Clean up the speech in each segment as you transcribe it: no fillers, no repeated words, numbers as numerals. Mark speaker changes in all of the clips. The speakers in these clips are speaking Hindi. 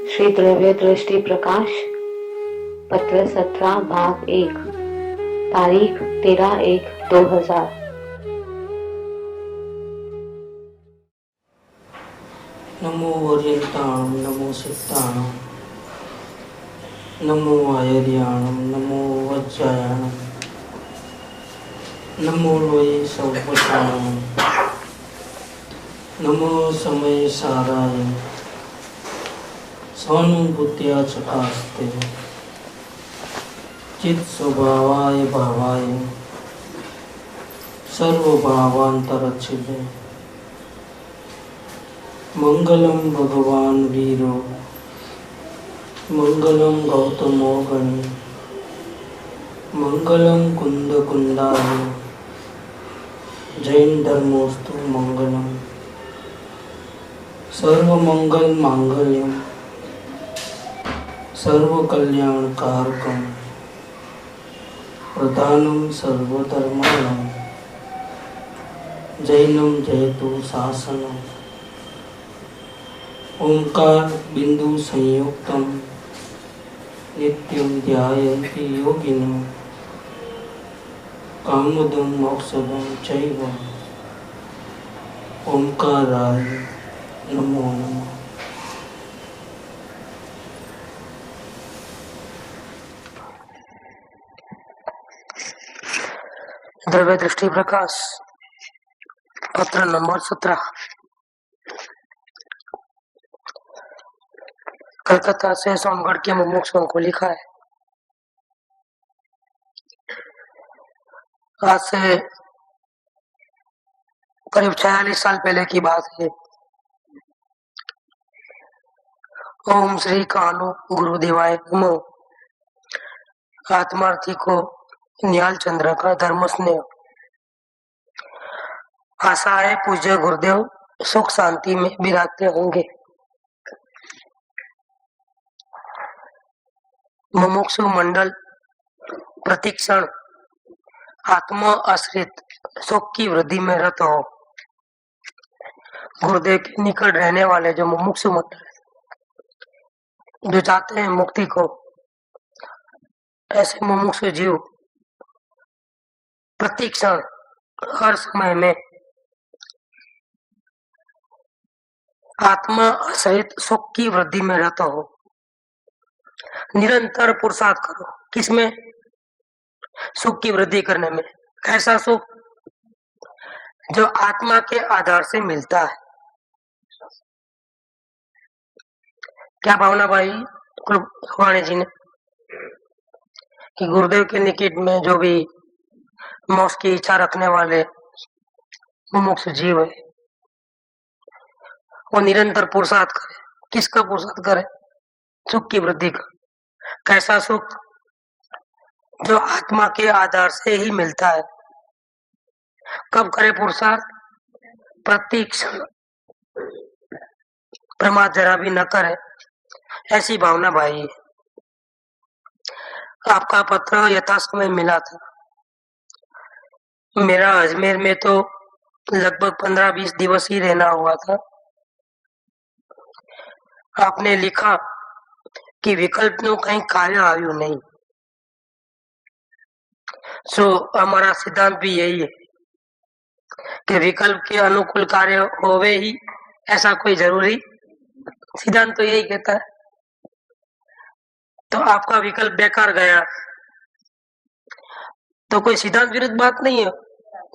Speaker 1: श्री द्रव्य दृष्टि प्रकाश पत्र 17 भाग 1 तारीख 13/1/2000।
Speaker 2: नमो वर्यन्ताणं नमो सिद्धाणं नमो आयर्याणं नमो वज्रायाणं नमो लोये सौपटाणं नमो समय साराय स्वानुभूत्या चकास्ते चित् स्वभावाय भावाय सर्वभावान्तरच्छिदे मंगलम भगवान वीरो मंगलम गौतमो गणी मंगलम कुंद कुंदाय जैन धर्मोस्तु मंगलम सर्वमंगल मांगल्यम सर्वकल्याण कारकम प्रधानम सर्वधर्माणां जैनम जयतु शासनम ओंकार बिंदु संयुक्तम नित्यं ध्यायन्ति योगिनो कामदं मोक्षदं चैव ओंकाराय नमो नमः।
Speaker 3: द्रव्य दृष्टि प्रकाश पत्र नंबर 17 कलकत्ता से सोमगढ़ के मुमुक्षुओं को लिखा है। आज से करीब 46 साल पहले की बात है। ओम श्री कानु गुरुदेवाय नमो। आत्मार्थी को निहाल चंद्र का धर्म स्नेह। आशा है पूज्य गुरुदेव सुख शांति में विराजते होंगे। मुमुक्षु मंडल प्रतिक्षण आत्मा आश्रित सुख की वृद्धि में रत हो। गुरुदेव के निकट रहने वाले जो मुमुक्षु मंडल जो चाहते हैं मुक्ति को, ऐसे मुमुक्षु जीव प्रतिक्षण हर समय में आत्मा आश्रित सुख की वृद्धि में रत हो। निरंतर पुरुषार्थ करो। किसमें? सुख की वृद्धि करने में। कैसा सुख? जो आत्मा के आधार से मिलता है। क्या भावना भाई कुलवाणी जी ने कि गुरुदेव के निकट में जो भी मोक्ष की इच्छा रखने वाले मुमुक्षु जीव है वो निरंतर पुरुषार्थ करे। किसका पुरुषार्थ करे? सुख की वृद्धि का। कैसा सुख? जो आत्मा के आधार से ही मिलता है। कब करे पुरुषार्थ? प्रत्येक क्षण प्रमाद जरा भी न करे, ऐसी भावना भाई है। आपका पत्र यथा समय मिला था। मेरा अजमेर में तो लगभग 15-20 दिवस ही रहना हुआ था। आपने लिखा कि विकल्प नो कहीं कार्य आयु नहीं। सो हमारा सिद्धांत भी यही है कि विकल्प के अनुकूल कार्य होवे ही, ऐसा कोई जरूरी सिद्धांत तो यही कहता है। तो आपका विकल्प बेकार गया तो कोई सिद्धांत विरुद्ध बात नहीं है,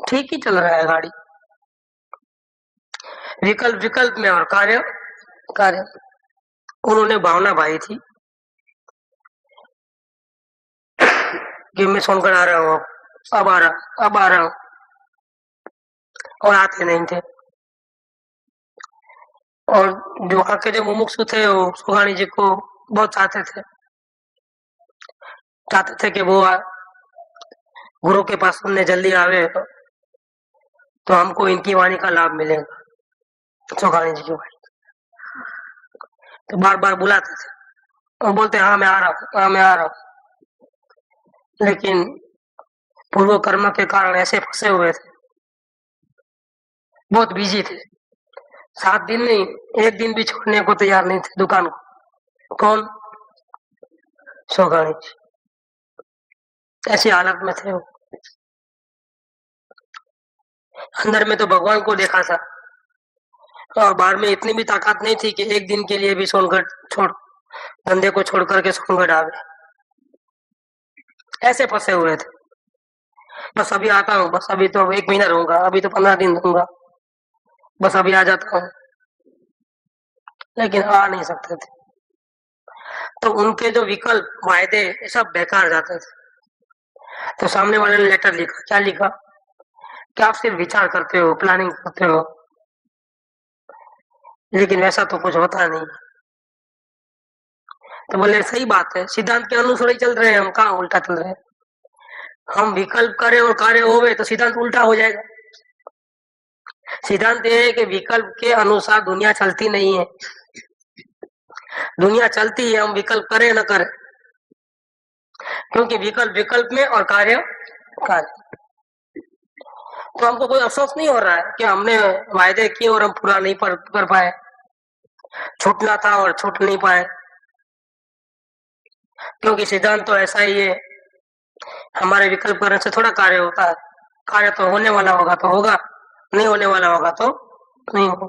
Speaker 3: ठीक ही चल रहा है गाड़ी। विकल्प विकल्प में और कार्य कार्य। उन्होंने भावना भाई थी कि मैं सोनगढ़ आ रहा हूँ, अब आ रहा हूँ, और आते नहीं थे। और जो आके जो मुमुक्षु थे वो सुहानी जी को बहुत चाहते थे कि वो गुरु के पास सुनने जल्दी आवे तो हमको इनकी वाणी का लाभ मिलेगा। सुहानी जी की वाणी तो बार बार बुलाते थे और बोलते हाँ मैं आ रहा हूँ। लेकिन पूर्व कर्म के कारण ऐसे फंसे हुए थे, बहुत बिजी थे। 7 दिन नहीं, 1 दिन भी छोड़ने को तैयार नहीं थे दुकान को। कौन? सोगानी जी। ऐसी हालत में थे वो। अंदर में तो भगवान को देखा था और बाहर में इतनी भी ताकत नहीं थी कि एक दिन के लिए भी सोनगढ़ छोड़, धंधे को छोड़ करके सोनगढ़ आवे। ऐसे फंसे हुए थे। बस अभी आता हूँ, बस अभी तो 1 महीना रहूंगा, अभी तो 15 दिन रहूंगा, बस अभी आ जाता हूँ, लेकिन आ नहीं सकते थे। तो उनके जो विकल्प वायदे ये सब बेकार जाते थे। तो सामने वाले ने लेटर लिखा, क्या लिखा कि आप सिर्फ विचार करते हो, प्लानिंग करते हो, लेकिन वैसा तो कुछ होता नहीं। तो बोले सही बात है, सिद्धांत के अनुसार ही चल रहे हैं हम, कहाँ उल्टा चल रहे हैं। हम विकल्प करें और कार्य होवे तो सिद्धांत उल्टा हो जाएगा। सिद्धांत ये है कि विकल्प के अनुसार दुनिया चलती नहीं है, दुनिया चलती है हम विकल्प करें न करें, क्योंकि विकल्प विकल्प में और कार्य कार्य। तो हमको कोई अफसोस नहीं हो रहा है कि हमने वायदे किए और हम पूरा नहीं कर पाए, छूटना था और छूट नहीं पाए, क्योंकि सिद्धांत तो ऐसा ही है, हमारे विकल्प करने से थोड़ा कार्य होता है। कार्य तो होने वाला होगा तो होगा, नहीं होने वाला होगा तो नहीं होगा।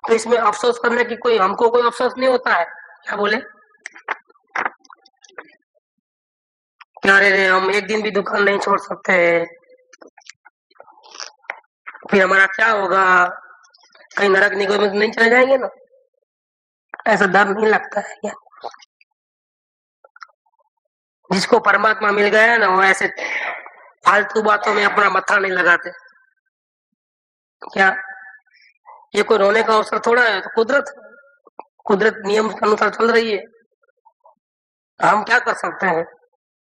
Speaker 3: तो इसमें अफसोस करने की कोई, हमको कोई अफसोस नहीं होता है। क्या बोले? क्या रे हम एक दिन भी दुकान नहीं छोड़ सकते, फिर हमारा क्या होगा, कहीं नरक निगम में नहीं चले जाएंगे ना? ऐसा डर नहीं लगता है क्या? जिसको परमात्मा मिल गया है ना, वो ऐसे फालतू बातों में अपना मत्था नहीं लगाते। क्या ये कोई रोने का अवसर थोड़ा है? तो कुदरत नियम के अनुसार चल रही है। हम क्या कर सकते हैं?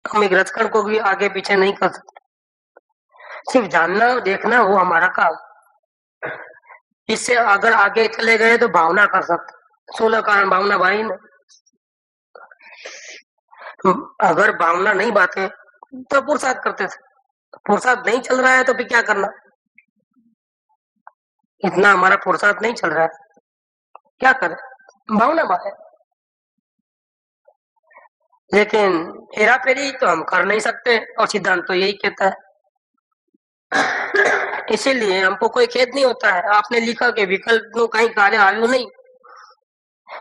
Speaker 3: हम एक रचकण को भी आगे पीछे नहीं कर सकते। सिर्फ जानना और देखना वो हमारा काम। इससे अगर आगे चले गए तो भावना कर सकते। 16 कारण भावना भाई ने, अगर भावना नहीं बातें तो पुरुषार्थ करते थे। पुरुषार्थ नहीं चल रहा है तो फिर क्या करना? इतना हमारा पुरुषार्थ नहीं चल रहा है, क्या करें? भावना बात है। लेकिन हेरा फेरी तो हम कर नहीं सकते और सिद्धांत तो यही कहता है। इसीलिए हमको कोई खेद नहीं होता है। आपने लिखा कि विकल्प नो कहीं कार्य आयु नहीं,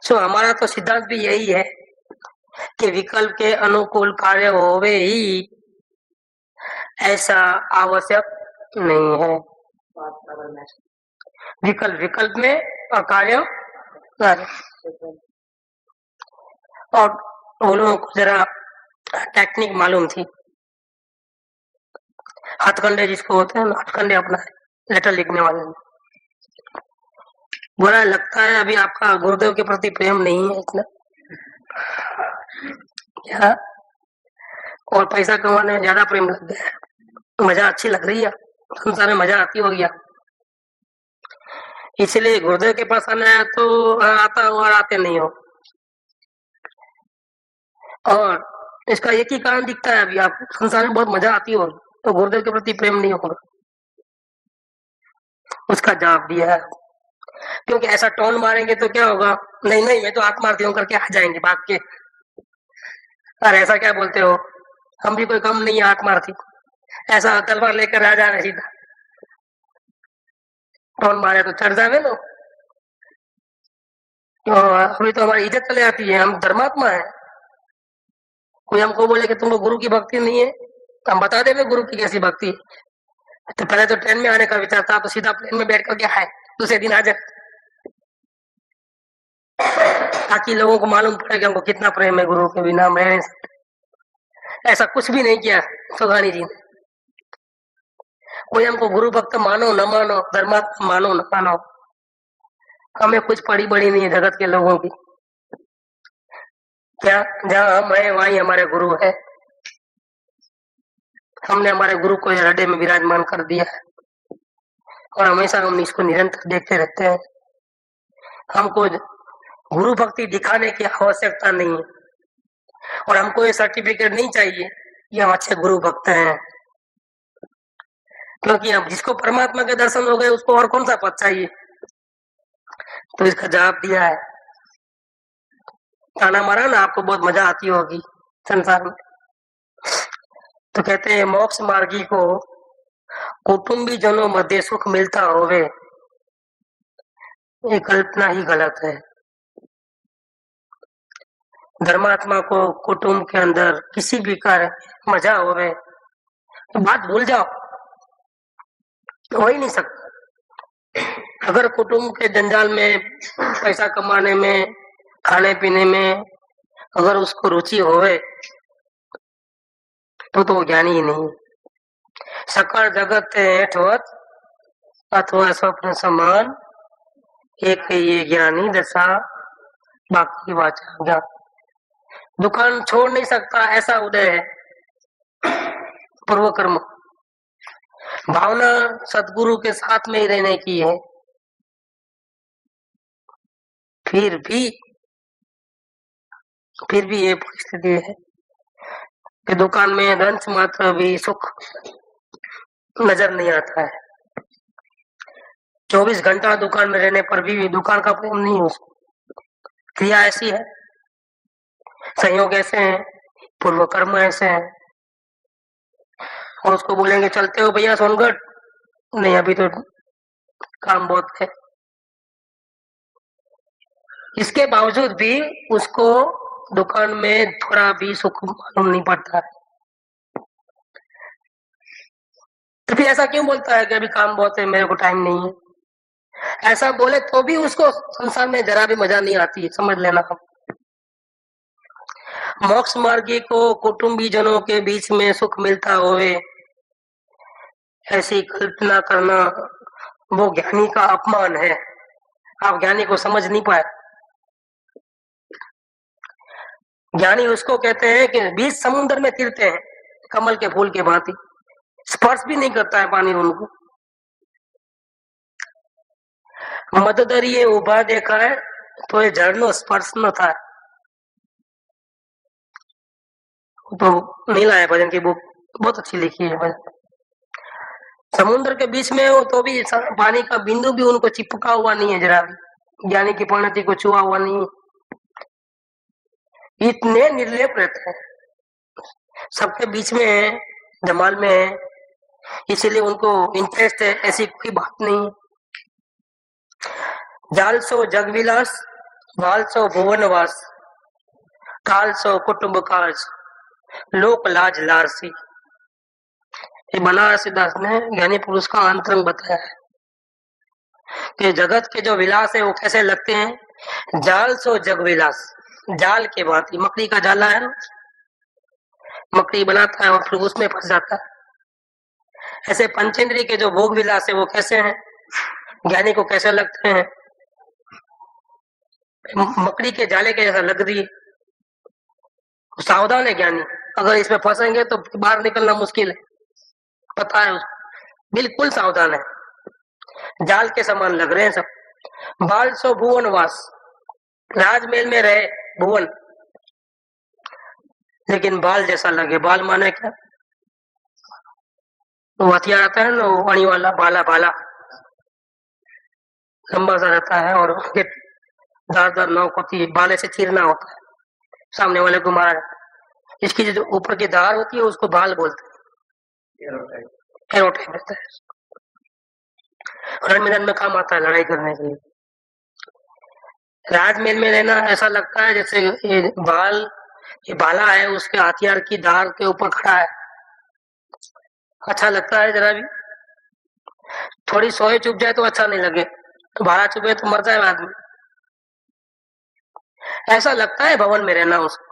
Speaker 3: सो हमारा तो सिद्धांत भी यही है कि विकल्प के अनुकूल कार्य होवे ही, ऐसा आवश्यक नहीं है। विकल्प विकल्प में और कार्य कार्य। और वो लोगों को जरा टेक्निक मालूम थी, हथकंडे जिसको होते हैं, हथकंडे अपना लेटर लिखने वाले ने। बुरा लगता है अभी आपका गुरुदेव के प्रति प्रेम नहीं है इतना, क्या? और पैसा कमाने में ज्यादा प्रेम लग गया है, मजा अच्छी लग रही है, संसार में मजा आती हो गया, इसलिए गुरुदेव के पास आना है तो आता हो और आते नहीं हो। और इसका एक ही कारण दिखता है, अभी आप संसार में बहुत मजा आती हो तो गुरुदेव के प्रति प्रेम नहीं होगा। उसका जवाब दिया है, क्योंकि ऐसा टोन मारेंगे तो क्या होगा, नहीं नहीं मैं तो आत्मार्थी हूं करके आ जाएंगे भाग के। अरे ऐसा क्या बोलते हो, हम भी कोई कम नहीं है आत्मार्थी, ऐसा तलवार लेकर आ जा रहे सीधा, टोन मारे तो चढ़ जावे ना। तो अभी तो हमारी इज्जत चले आती है, हम धर्मात्मा है। कोई हमको बोले कि तुमको गुरु की भक्ति नहीं है, तो हम बता देंगे गुरु की कैसी भक्ति है। तो पहले तो ट्रेन में आने का विचार था, तो सीधा प्लेन में बैठ कर के आए, दूसरे दिन आ जाए, ताकि लोगों को मालूम पड़े कि हमको कितना प्रेम है गुरु के बिना हम रह नहीं सकते। ऐसा कुछ भी नहीं किया सोगानी जी ने। कोई हमको गुरु भक्त मानो न मानो, धर्मात्मा मानो न मानो, हमें कुछ पड़ी बड़ी नहीं है जगत के लोगों की। क्या जहाँ हम है वहीं हमारे गुरु है। हमने हमारे गुरु को हृदय में विराजमान कर दिया है और हमेशा हम इसको निरंतर देखते रहते हैं। हमको गुरु भक्ति दिखाने की आवश्यकता नहीं है और हमको ये सर्टिफिकेट नहीं चाहिए कि हम अच्छे गुरु भक्त हैं, क्योंकि हम जिसको परमात्मा के दर्शन हो गए उसको और कौन सा पद चाहिए। तो इसका जवाब दिया है ताना मारा ना, आपको बहुत मजा आती होगी संसार में। तो कहते हैं मोक्ष मार्गी को कुटुंबी जनों मध्य सुख मिलता होवे, ये कल्पना ही गलत है। धर्मात्मा को कुटुंब के अंदर किसी भी कार्य मजा होवे तो बात भूल जाओ, हो ही नहीं सकता। अगर कुटुंब के जंजाल में, पैसा कमाने में, खाने पीने में अगर उसको रुचि होवे तो वो ज्ञानी ही नहीं। सकल जगत हेठवत अथवा स्वप्न समान, एक ये ज्ञानी दशा बाकी वाचा ज्ञान। दुकान छोड़ नहीं सकता ऐसा उदय है, पूर्व कर्म। भावना सदगुरु के साथ में ही रहने की है, फिर भी ये परिस्थिति है कि दुकान में रंच मात्र भी सुख नजर नहीं आता है। 24 घंटा दुकान में रहने पर भी दुकान का प्रेम नहीं हो सकता। क्रिया ऐसी है, संयोग ऐसे हैं, पूर्व कर्म ऐसे हैं। और उसको बोलेंगे चलते हो भैया सोनगढ़, नहीं अभी तो काम बहुत है। इसके बावजूद भी उसको दुकान में थोड़ा भी सुख मालूम नहीं पड़ता है। तो फिर ऐसा क्यों बोलता है कि अभी काम बहुत है, मेरे को टाइम नहीं है? ऐसा बोले तो भी उसको संसार में जरा भी मजा नहीं आती है, समझ लेना। मोक्ष मार्गी को कुटुंबी जनों के बीच में सुख मिलता होवे, ऐसी कल्पना करना वो ज्ञानी का अपमान है। आप ज्ञानी को समझ नहीं पाए। ज्ञानी उसको कहते हैं कि बीच समुद्र में तिरते हैं कमल के फूल के भांति, स्पर्श भी नहीं करता है पानी उनको। मददरिये उभा देखा है तो ये झरनो स्पर्श न था। तो नीला है भजन की बुक, बहुत अच्छी लिखी है भजन। समुद्र के बीच में हो तो भी पानी का बिंदु भी उनको चिपका हुआ नहीं है, जरा भी ज्ञानी की परिणति को छुआ हुआ नहीं है। इतने निर्लेप रहते हैं, सबके बीच में है, धमाल में है, इसीलिए उनको इंटरेस्ट है, ऐसी कोई बात नहीं। जाल सो जग विलास, वाल सो भुवनवास, काल सो कुटुंब काज, लोक लाज लारसी। ये बनारसी दास ने ज्ञानी पुरुष का अंतरंग बताया है कि जगत के जो विलास है वो कैसे लगते हैं। जाल सो जग विलास, जाल के भांति, मकड़ी का जाला है ना, मकड़ी बनाता है और फिर उसमें फंस जाता है। ऐसे पंचेंद्रिय के जो भोग विलास है वो कैसे हैं, ज्ञानी को कैसे लगते हैं? मकड़ी के जाले के जैसा लग रही है। सावधान है ज्ञानी, अगर इसमें फंसेंगे तो बाहर निकलना मुश्किल है, पता है उसको, बिल्कुल सावधान है। जाल के समान लग रहे हैं सब। बाल सो भुवन वास, राजमहल में रहे भुवन, लेकिन बाल जैसा लगे। बाल माने क्या? वो हथियार आता है ना, वो अणी वाला भाला, भाला लंबा सा रहता है और धार नोक होती है, भाले से चीरना होता है, सामने वाले को मारा जाता है। इसकी जो ऊपर की धार होती है उसको भाल बोलते हैं, एरो टाइप रहता है। रण मैदान में काम आता है लड़ाई करने के लिए। राजमहल में रहना ऐसा लगता है जैसे ये भाला है, उसके हथियार की धार के ऊपर खड़ा है। अच्छा लगता है जरा भी? थोड़ी सोए चुप जाए तो अच्छा नहीं लगे, तो भाला चुभे तो मर जाए आदमी। ऐसा लगता है भवन में रहना उसको।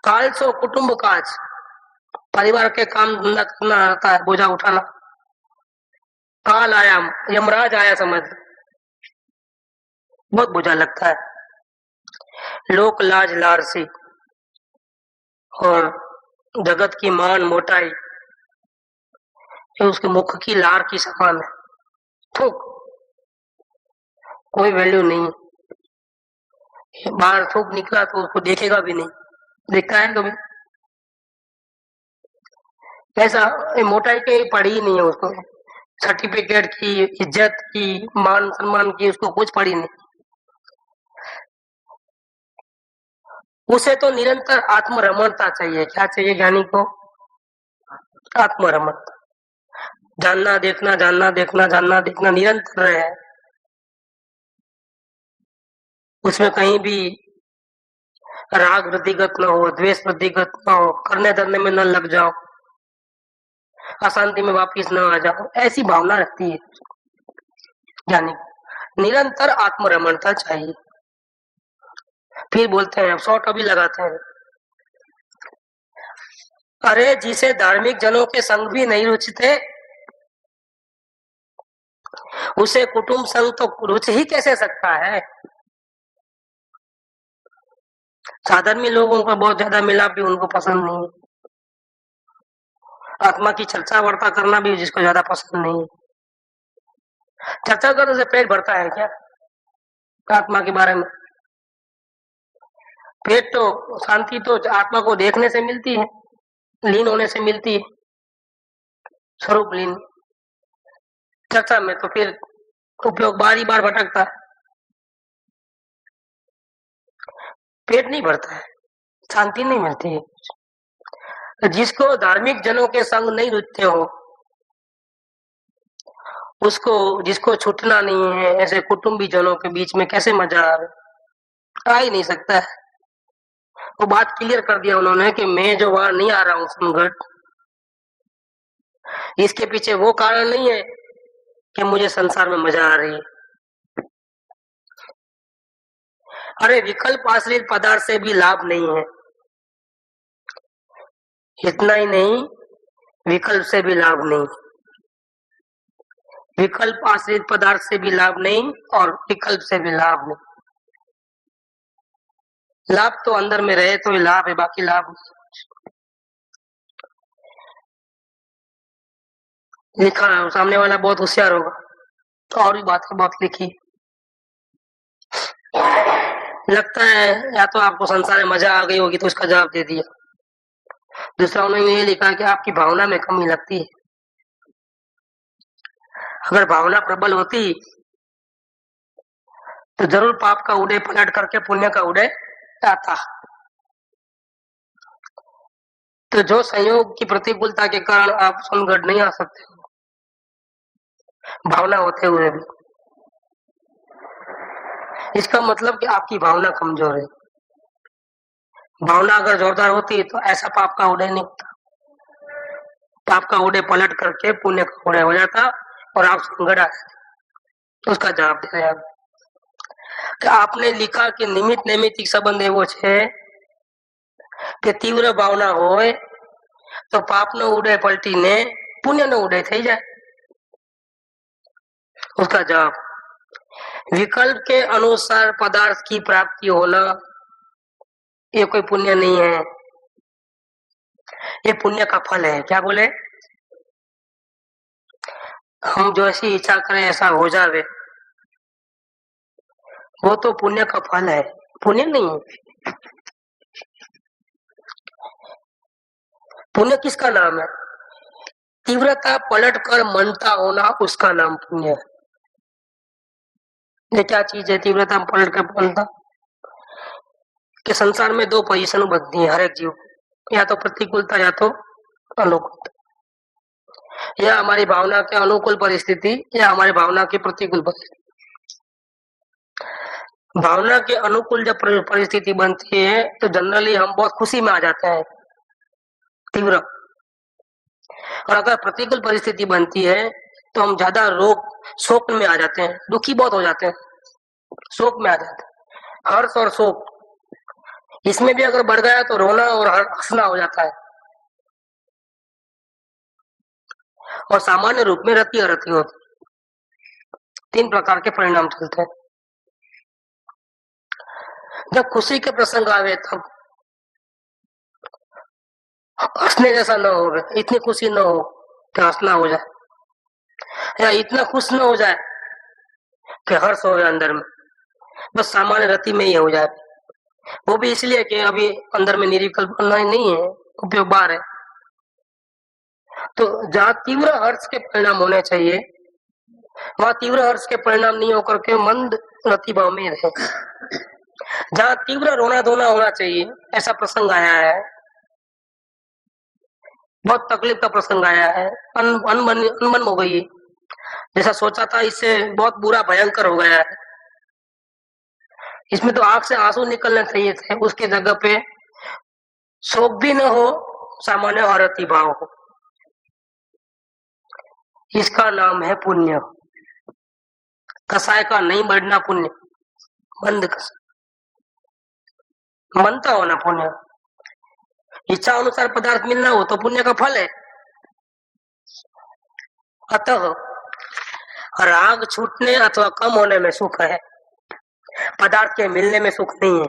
Speaker 3: काल सो कुटुंब काज, परिवार के काम धंधा करना आता है, बोझा उठाना। काल आया, यमराज आया समझ, बहुत बोझा लगता है। लोक लाज लारसी, और जगत की मान मोटाई ये उसके मुख की लार की समान है, थूक, कोई वैल्यू नहीं। बाहर थूक निकला तो उसको देखेगा भी नहीं, देखता है कभी? ऐसा मोटाई कहीं पड़ी ही नहीं है उसको, सर्टिफिकेट की, इज्जत की, मान सम्मान की उसको कुछ पड़ी नहीं। उसे तो निरंतर आत्मरमणता चाहिए। क्या चाहिए ज्ञानी को? आत्मरमणता। जानना देखना, जानना देखना, जानना देखना निरंतर है, उसमें कहीं भी राग वृद्धिगत न हो, द्वेष वृद्धिगत न हो, करने धरने में न लग जाओ, अशांति में वापिस न आ जाओ, ऐसी भावना रखती है ज्ञानी। निरंतर आत्मरमणता चाहिए। फिर बोलते हैं, शॉर्ट अभी लगाते हैं, अरे जिसे धार्मिक जनों के संग भी नहीं रुचते, उसे कुटुंब संग तो रुच ही कैसे सकता है। साधर्मी लोगों का बहुत ज्यादा मिलाप भी उनको पसंद नहीं है। आत्मा की चर्चा वार्ता करना भी जिसको ज्यादा पसंद नहीं है। चर्चा करने से पेट भरता है क्या आत्मा के बारे में? पेट तो, शांति तो आत्मा को देखने से मिलती है, लीन होने से मिलती है, स्वरूप लीन। चर्चा में तो फिर उपयोग बार ही बार भटकता है, पेट नहीं भरता है, शांति नहीं मिलती है। जिसको धार्मिक जनों के संग नहीं रुचते हो, उसको, जिसको छूटना नहीं है, ऐसे कुटुंबी जनों के बीच में कैसे मजा आवे? आ ही नहीं सकता है। वो बात क्लियर कर दिया उन्होंने कि मैं जो वहां नहीं आ रहा हूं संगत, इसके पीछे वो कारण नहीं है कि मुझे संसार में मजा आ रही है। अरे विकल्प आश्रित पदार्थ से भी लाभ नहीं है, इतना ही नहीं, विकल्प से भी लाभ नहीं, विकल्प आश्रित पदार्थ से भी लाभ नहीं और विकल्प से भी लाभ नहीं। लाभ तो अंदर में रहे तो ही लाभ है, बाकी लाभ नहीं। लिखा है, सामने वाला बहुत होशियार होगा तो और भी बातें बहुत लिखी। लगता है या तो आपको संसार में मजा आ गई होगी तो उसका जवाब दे दिया। दूसरा उन्होंने ये लिखा कि आपकी भावना में कमी लगती है। अगर भावना प्रबल होती तो जरूर पाप का उदय पलट करके पुण्य का उदय आता। तो जो संयोग की प्रतिकूलता के कारण आप सोनगढ़ नहीं आ सकते हो, भावना होते हुए भी, इसका मतलब कि आपकी भावना कमजोर है। भावना अगर जोरदार होती तो ऐसा पाप का उदय नहीं होता, पाप का उदय पलट करके पुण्य का उदय हो जाता और आप सोनगढ़ आ जाते। उसका जवाब दे रहे हैं कि आपने लिखा कि निमित्त नैमित्तिक संबंध एवो छे કે તીવ્ર ભાવના હોય તો પાપનો ઉદય પલટીને પુણ્યનો ઉદય થઈ જાય। उसका जवाब, विकल्प के अनुसार पदार्थ की प्राप्ति होना ये कोई पुण्य नहीं है, ये पुण्य का फल है। क्या बोले? हम जो ऐसी इच्छा करें ऐसा हो जावे, वो तो पुण्य का फल है, पुण्य नहीं है। पुण्य किसका नाम है? तीव्रता पलट कर मनता होना, उसका नाम पुण्य है। ये क्या चीज है तीव्रता पलट कर मनता? कि संसार में दो पोजीशन बनती है हर एक जीव, या तो प्रतिकूलता या तो अनुकूलता, या हमारी भावना के अनुकूल परिस्थिति या हमारी भावना की प्रतिकूल परिस्थिति। भावना के अनुकूल जब परिस्थिति बनती है तो जनरली हम बहुत खुशी में आ जाते हैं, तीव्र। और अगर प्रतिकूल परिस्थिति बनती है तो हम ज्यादा शोक में आ जाते हैं, दुखी बहुत हो जाते हैं, शोक में आ जाते हैं। हर्ष और शोक इसमें भी अगर बढ़ गया तो रोना और हंसना हो जाता है। और सामान्य रूप में रति अरति होती, तीन प्रकार के परिणाम चलते हैं। जब खुशी के प्रसंग आवे तब हंसने जैसा न हो, इतनी खुशी न हो कि हंसना हो जाए, या इतना खुश न हो जाए कि हर्ष हो अंदर में, बस सामान्य रति में ही हो जाए। वो भी इसलिए कि अभी अंदर में निर्विकल्प नहीं है, उपयोग बाहर है। तो जहाँ तीव्र हर्ष के परिणाम होने चाहिए वहां तीव्र हर्ष के परिणाम नहीं होकर के मंद रति भाव में रहे। जहाँ तीव्र रोना धोना होना चाहिए, ऐसा प्रसंग आया है। बहुत तकलीफ का प्रसंग आया है। अनबन हो गई है। जैसा सोचा था इससे बहुत बुरा भयंकर हो गया है। इसमें तो आंख से आंसू निकलने चाहिए थे, उसकी जगह पे शोक भी न हो, सामान्य औरती भाव हो। इसका नाम है पुण्य। कसाय का नहीं बढ़ना पुण्य, बंद मनता होना पुण्य। इच्छा अनुसार पदार्थ मिलना हो तो पुण्य का फल है। अतः राग छूटने अथवा कम होने में सुख है, पदार्थ के मिलने में सुख नहीं है।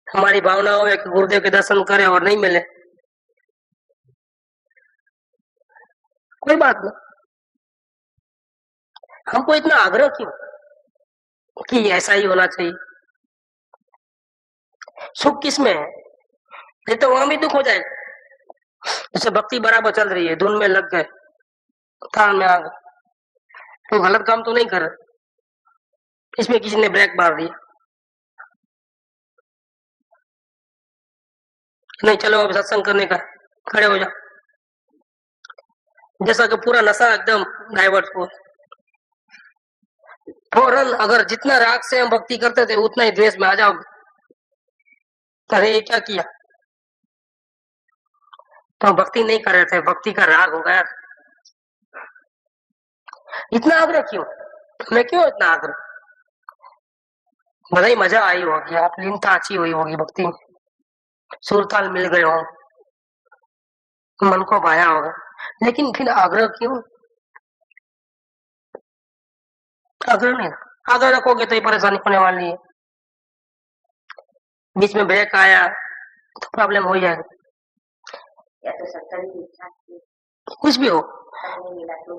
Speaker 3: हमारी भावना हो कि गुरुदेव के दर्शन करें और नहीं मिले, कोई बात नहीं। हमको इतना आग्रह क्यों कि ऐसा ही होना चाहिए? सुख किसमें है? ये तो वहां भी दुख हो जाएगा। जैसे भक्ति बराबर चल रही है, धुन में लग गए, ताल में आ गए, कोई गलत काम तो नहीं कर रहे, इसमें किसी ने ब्रेक मार दिया, नहीं चलो अब सत्संग करने का, खड़े हो जाओ। जैसा कि पूरा नशा एकदम डाइवर्ट हो, फौरन अगर जितना राग से हम भक्ति करते थे उतना ही द्वेष में आ जाओगे। अरे ये क्या किया? तो भक्ति नहीं कर रहे थे, भक्ति का राग हो गया। इतना आग्रह क्यों? मैं क्यों इतना आग्रह? भले ही मजा आई होगी, आप लीनता अच्छी हुई होगी भक्ति में, सुरताल मिल गए हो, मन को भाया होगा, लेकिन फिर आग्रह क्यों? आग्रह नहीं, आग्रह रखोगे तो ये परेशानी होने वाली है। बीच में ब्रेक आया तो प्रॉब्लम हो जाएगा।
Speaker 1: या तो सत्संग की इच्छा थी,
Speaker 3: कुछ भी हो,
Speaker 1: नहीं मिला तो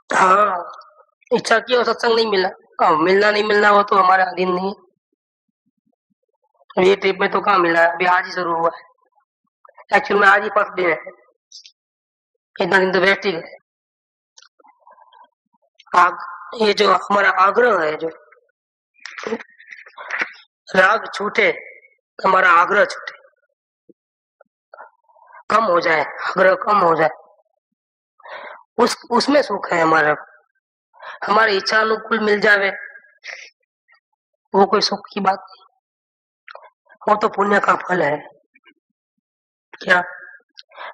Speaker 3: हाँ इच्छा की और सत्संग नहीं मिला, मिलना नहीं मिलना हो तो हमारे अधीन नहीं है। ये ट्रिप में तो कहाँ मिला है, अभी आज ही शुरू हुआ है। एक्चुअल में आज ही फर्स्ट डे है, इतना दिन तो वेस्ट ही गए। ये जो हमारा आग्रह है, जो राग छूटे, हमारा आग्रह छूटे, कम हो जाए, आग्रह कम हो जाए, उसमें सुख है हमारा। हमारी इच्छा अनुकूल मिल जावे, वो कोई सुख की बात नहीं, वो तो पुण्य का फल है। क्या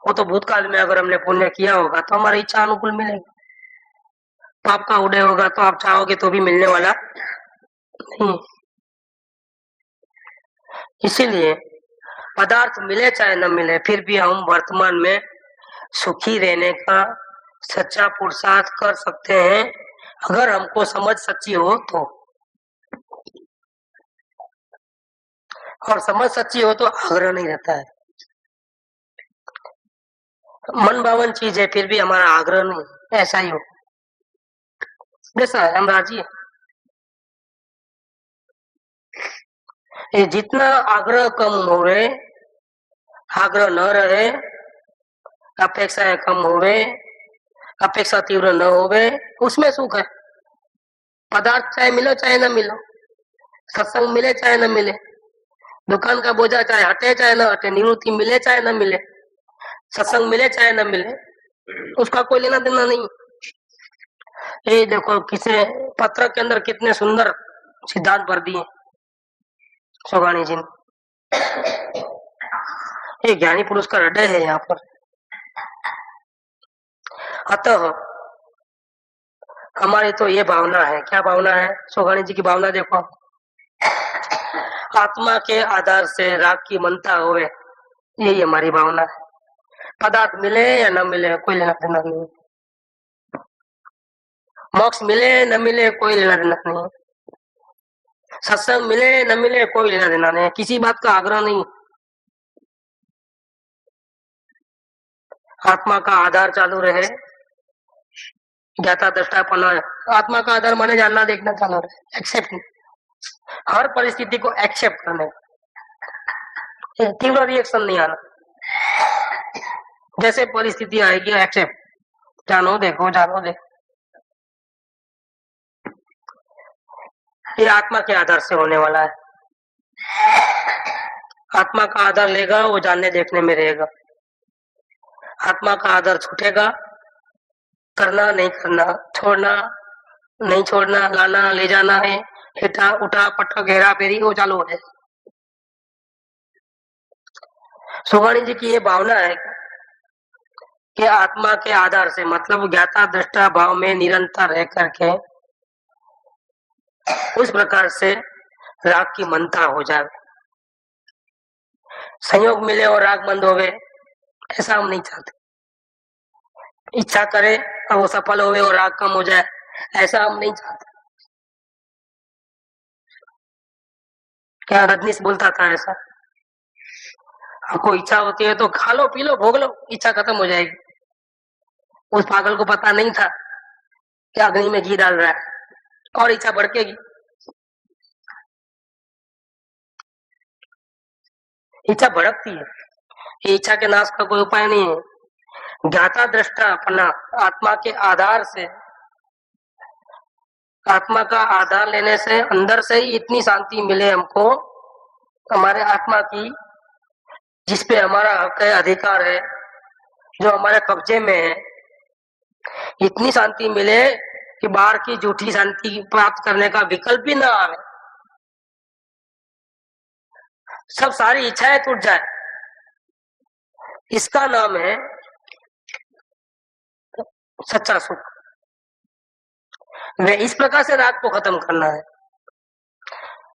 Speaker 3: वो तो भूतकाल में अगर हमने पुण्य किया होगा तो हमारी इच्छा अनुकूल मिलेगा। पाप का उदय होगा तो आप चाहोगे तो भी मिलने वाला नहीं। इसीलिए पदार्थ मिले चाहे न मिले, फिर भी हम वर्तमान में सुखी रहने का सच्चा पुरुषार्थ कर सकते हैं, अगर हमको समझ सच्ची हो तो। और समझ सच्ची हो तो आग्रह नहीं रहता है। मन भावन चीज है, फिर भी हमारा आग्रह नहीं, ऐसा ही हो, जैसा है हम राजी है। ये जितना आग्रह कम हो रहे, आग्रह न रहे, अपेक्षाएं कम होवे, अपेक्षा तीव्र न होवे, उसमें सुख है। पदार्थ चाहे मिलो चाहे न मिलो, सत्संग मिले चाहे न मिले, दुकान का बोझा चाहे हटे चाहे न हटे, निवृत्ति मिले चाहे न मिले, सत्संग मिले चाहे न मिले, उसका कोई लेना देना नहीं। ये देखो किसी पत्र के अंदर कितने सुंदर सिद्धांत भर दिए सोगानी जी ने। ये ज्ञानी पुरुष का हृदय है यहाँ पर। अतः हमारी तो ये भावना है, क्या भावना है? सोगानी जी की भावना देखो, आत्मा के आधार से राग की मनता होवे, यही हमारी भावना है। पदार्थ मिले या न मिले कोई लेना देना नहीं, मोक्ष मिले न मिले कोई लेना देना नहीं, सत्संग मिले न मिले कोई लेना देना नहीं, किसी बात का आग्रह नहीं। आत्मा का आधार चालू रहे, ज्ञाता दृष्टा पना, आत्मा का आधार माने जानना देखना चालू रहे, एक्सेप्ट, हर परिस्थिति को एक्सेप्ट करने, तीव्र रिएक्शन नहीं आना, जैसे परिस्थिति आएगी एक्सेप्ट, जानो देखो जानो देखो। ये आत्मा के आधार से होने वाला है। आत्मा का आधार लेगा वो जानने देखने में रहेगा। आत्मा का आधार छूटेगा, करना नहीं करना, छोड़ना नहीं छोड़ना, लाना ले जाना है, हिटा उठा पटक हेरा फेरी वो चालू है। सुगाणी जी की ये भावना है कि आत्मा के आधार से मतलब ज्ञाता दृष्टा भाव में निरंतर रह करके उस प्रकार से राग की मनता हो जाए, संयोग मिले और राग बंद हो गए, ऐसा हम नहीं चाहते। इच्छा करे और वो सफल हो और राग कम हो जाए, ऐसा हम नहीं चाहते। क्या रजनीश बोलता था ऐसा, हमको इच्छा होती है तो खा लो पी लो भोग लो, इच्छा खत्म हो जाएगी। उस पागल को पता नहीं था कि अग्नि में घी डाल रहा है और इच्छा भड़केगी। इच्छा भड़कती है, ये इच्छा के नाश का कोई उपाय नहीं है। ज्ञाता दृष्टा अपना आत्मा के आधार से, आत्मा का आधार लेने से अंदर से ही इतनी शांति मिले हमको, हमारे आत्मा की जिस पे हमारा हक है, अधिकार है, जो हमारे कब्जे में है, इतनी शांति मिले कि बाहर की झूठी शांति प्राप्त करने का विकल्प भी ना आवे, सब सारी इच्छाएं टूट जाए। इसका नाम है सच्चा सुख। वे इस प्रकार से राग को खत्म करना है।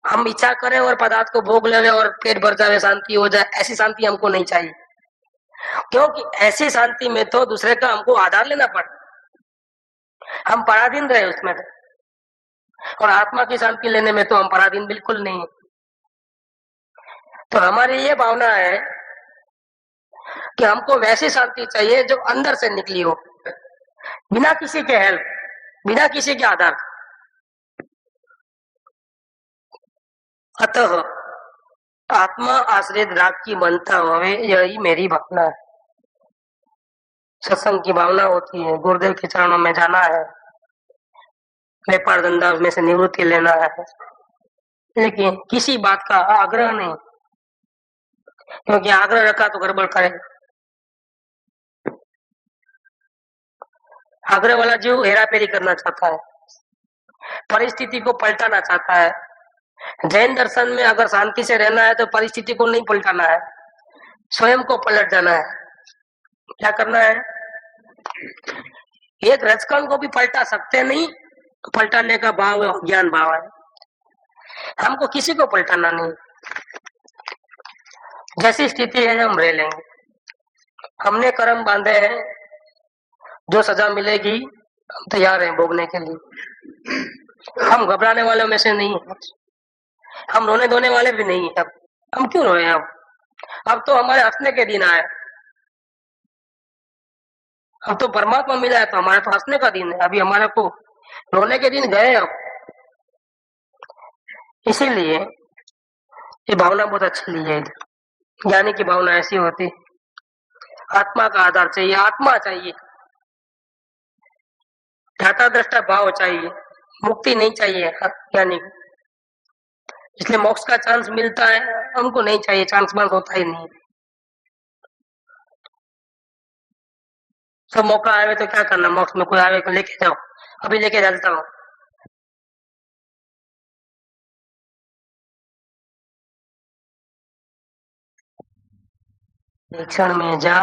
Speaker 3: हम इच्छा करें और पदार्थ को भोग ले और पेट भर जाए, शांति हो जाए, ऐसी शांति हमको नहीं चाहिए, क्योंकि ऐसी शांति में तो दूसरे का हमको आधार लेना पड़े, हम पराधीन रहे उसमें। और आत्मा की शांति लेने में तो हम पराधीन बिल्कुल नहीं है। तो हमारी ये भावना है कि हमको वैसी शांति चाहिए जो अंदर से निकली हो, बिना किसी के हेल्प, बिना किसी के आधार। अतः आत्मा आश्रित राग की बनता हुए, यही मेरी भावना है। सत्संग की भावना होती है, गुरुदेव के चरणों में जाना है, व्यापार धंधा में से निवृत्ति लेना है, लेकिन किसी बात का आग्रह नहीं, क्योंकि आग्रह रखा तो गड़बड़ करेगा। आग्रह वाला जीव हेरा फेरी करना चाहता है, परिस्थिति को पलटाना चाहता है। जैन दर्शन में अगर शांति से रहना है तो परिस्थिति को नहीं पलटाना है, स्वयं को पलट जाना है। क्या करना है? एक रजकण को भी पलटा सकते नहीं, पलटाने का भाव ज्ञान भाव है। हमको किसी को पलटाना नहीं, जैसी स्थिति है हम रह लेंगे। हमने कर्म बांधे हैं, जो सजा मिलेगी हम तैयार हैं भोगने के लिए। हम घबराने वालों में से नहीं है, हम रोने धोने वाले भी नहीं है। अब हम क्यों रोए? अब तो हमारे हंसने के दिन आए, अब तो परमात्मा मिला है तो हमारे तो हंसने का दिन है। अभी हमारे को रोने के दिन गए। अब इसीलिए ये भावना बहुत अच्छी ली है। ज्ञानी की भावना ऐसी होती, आत्मा का आधार चाहिए, आत्मा चाहिए, ध्याता दृष्टा भाव चाहिए, मुक्ति नहीं चाहिए ज्ञानी को। इसलिए मोक्ष का चांस मिलता है, हमको नहीं चाहिए, चांस बांस होता ही नहीं। सब मौका आवे तो क्या करना, मोक्ष में कोई आवे तो लेके जाओ, अभी लेके चलता हूँ। क्षण में जा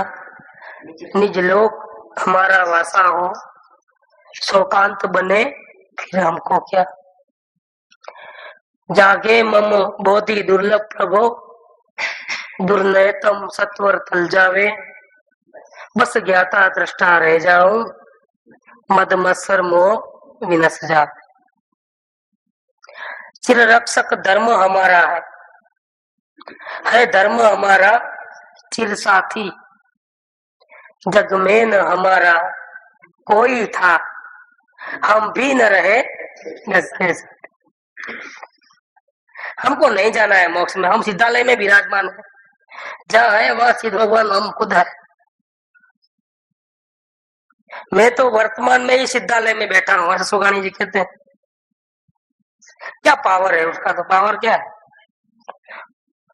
Speaker 3: निज लोक हमारा वासा हो, शोकांत बने फिर हमको क्या। जागे मम बोधि दुर्लभ प्रभो, दुर्नयतम सत्वर तल जावे, बस ज्ञाता दृष्टा रह जाऊं, मद मत्सर मोह विनस जावे। चिर रक्षक धर्म हमारा है धर्म हमारा चिर साथी, जग में न हमारा कोई था, हम भी न रहे हमको नहीं जाना है मोक्ष में, हम सिद्धालय में विराजमान है, जहाँ है वह सिद्ध भगवान हम खुद है। मैं तो वर्तमान में ही सिद्धालय में बैठा हूँ, ऐसा सुगानी जी कहते हैं। क्या पावर है उसका? तो पावर क्या है?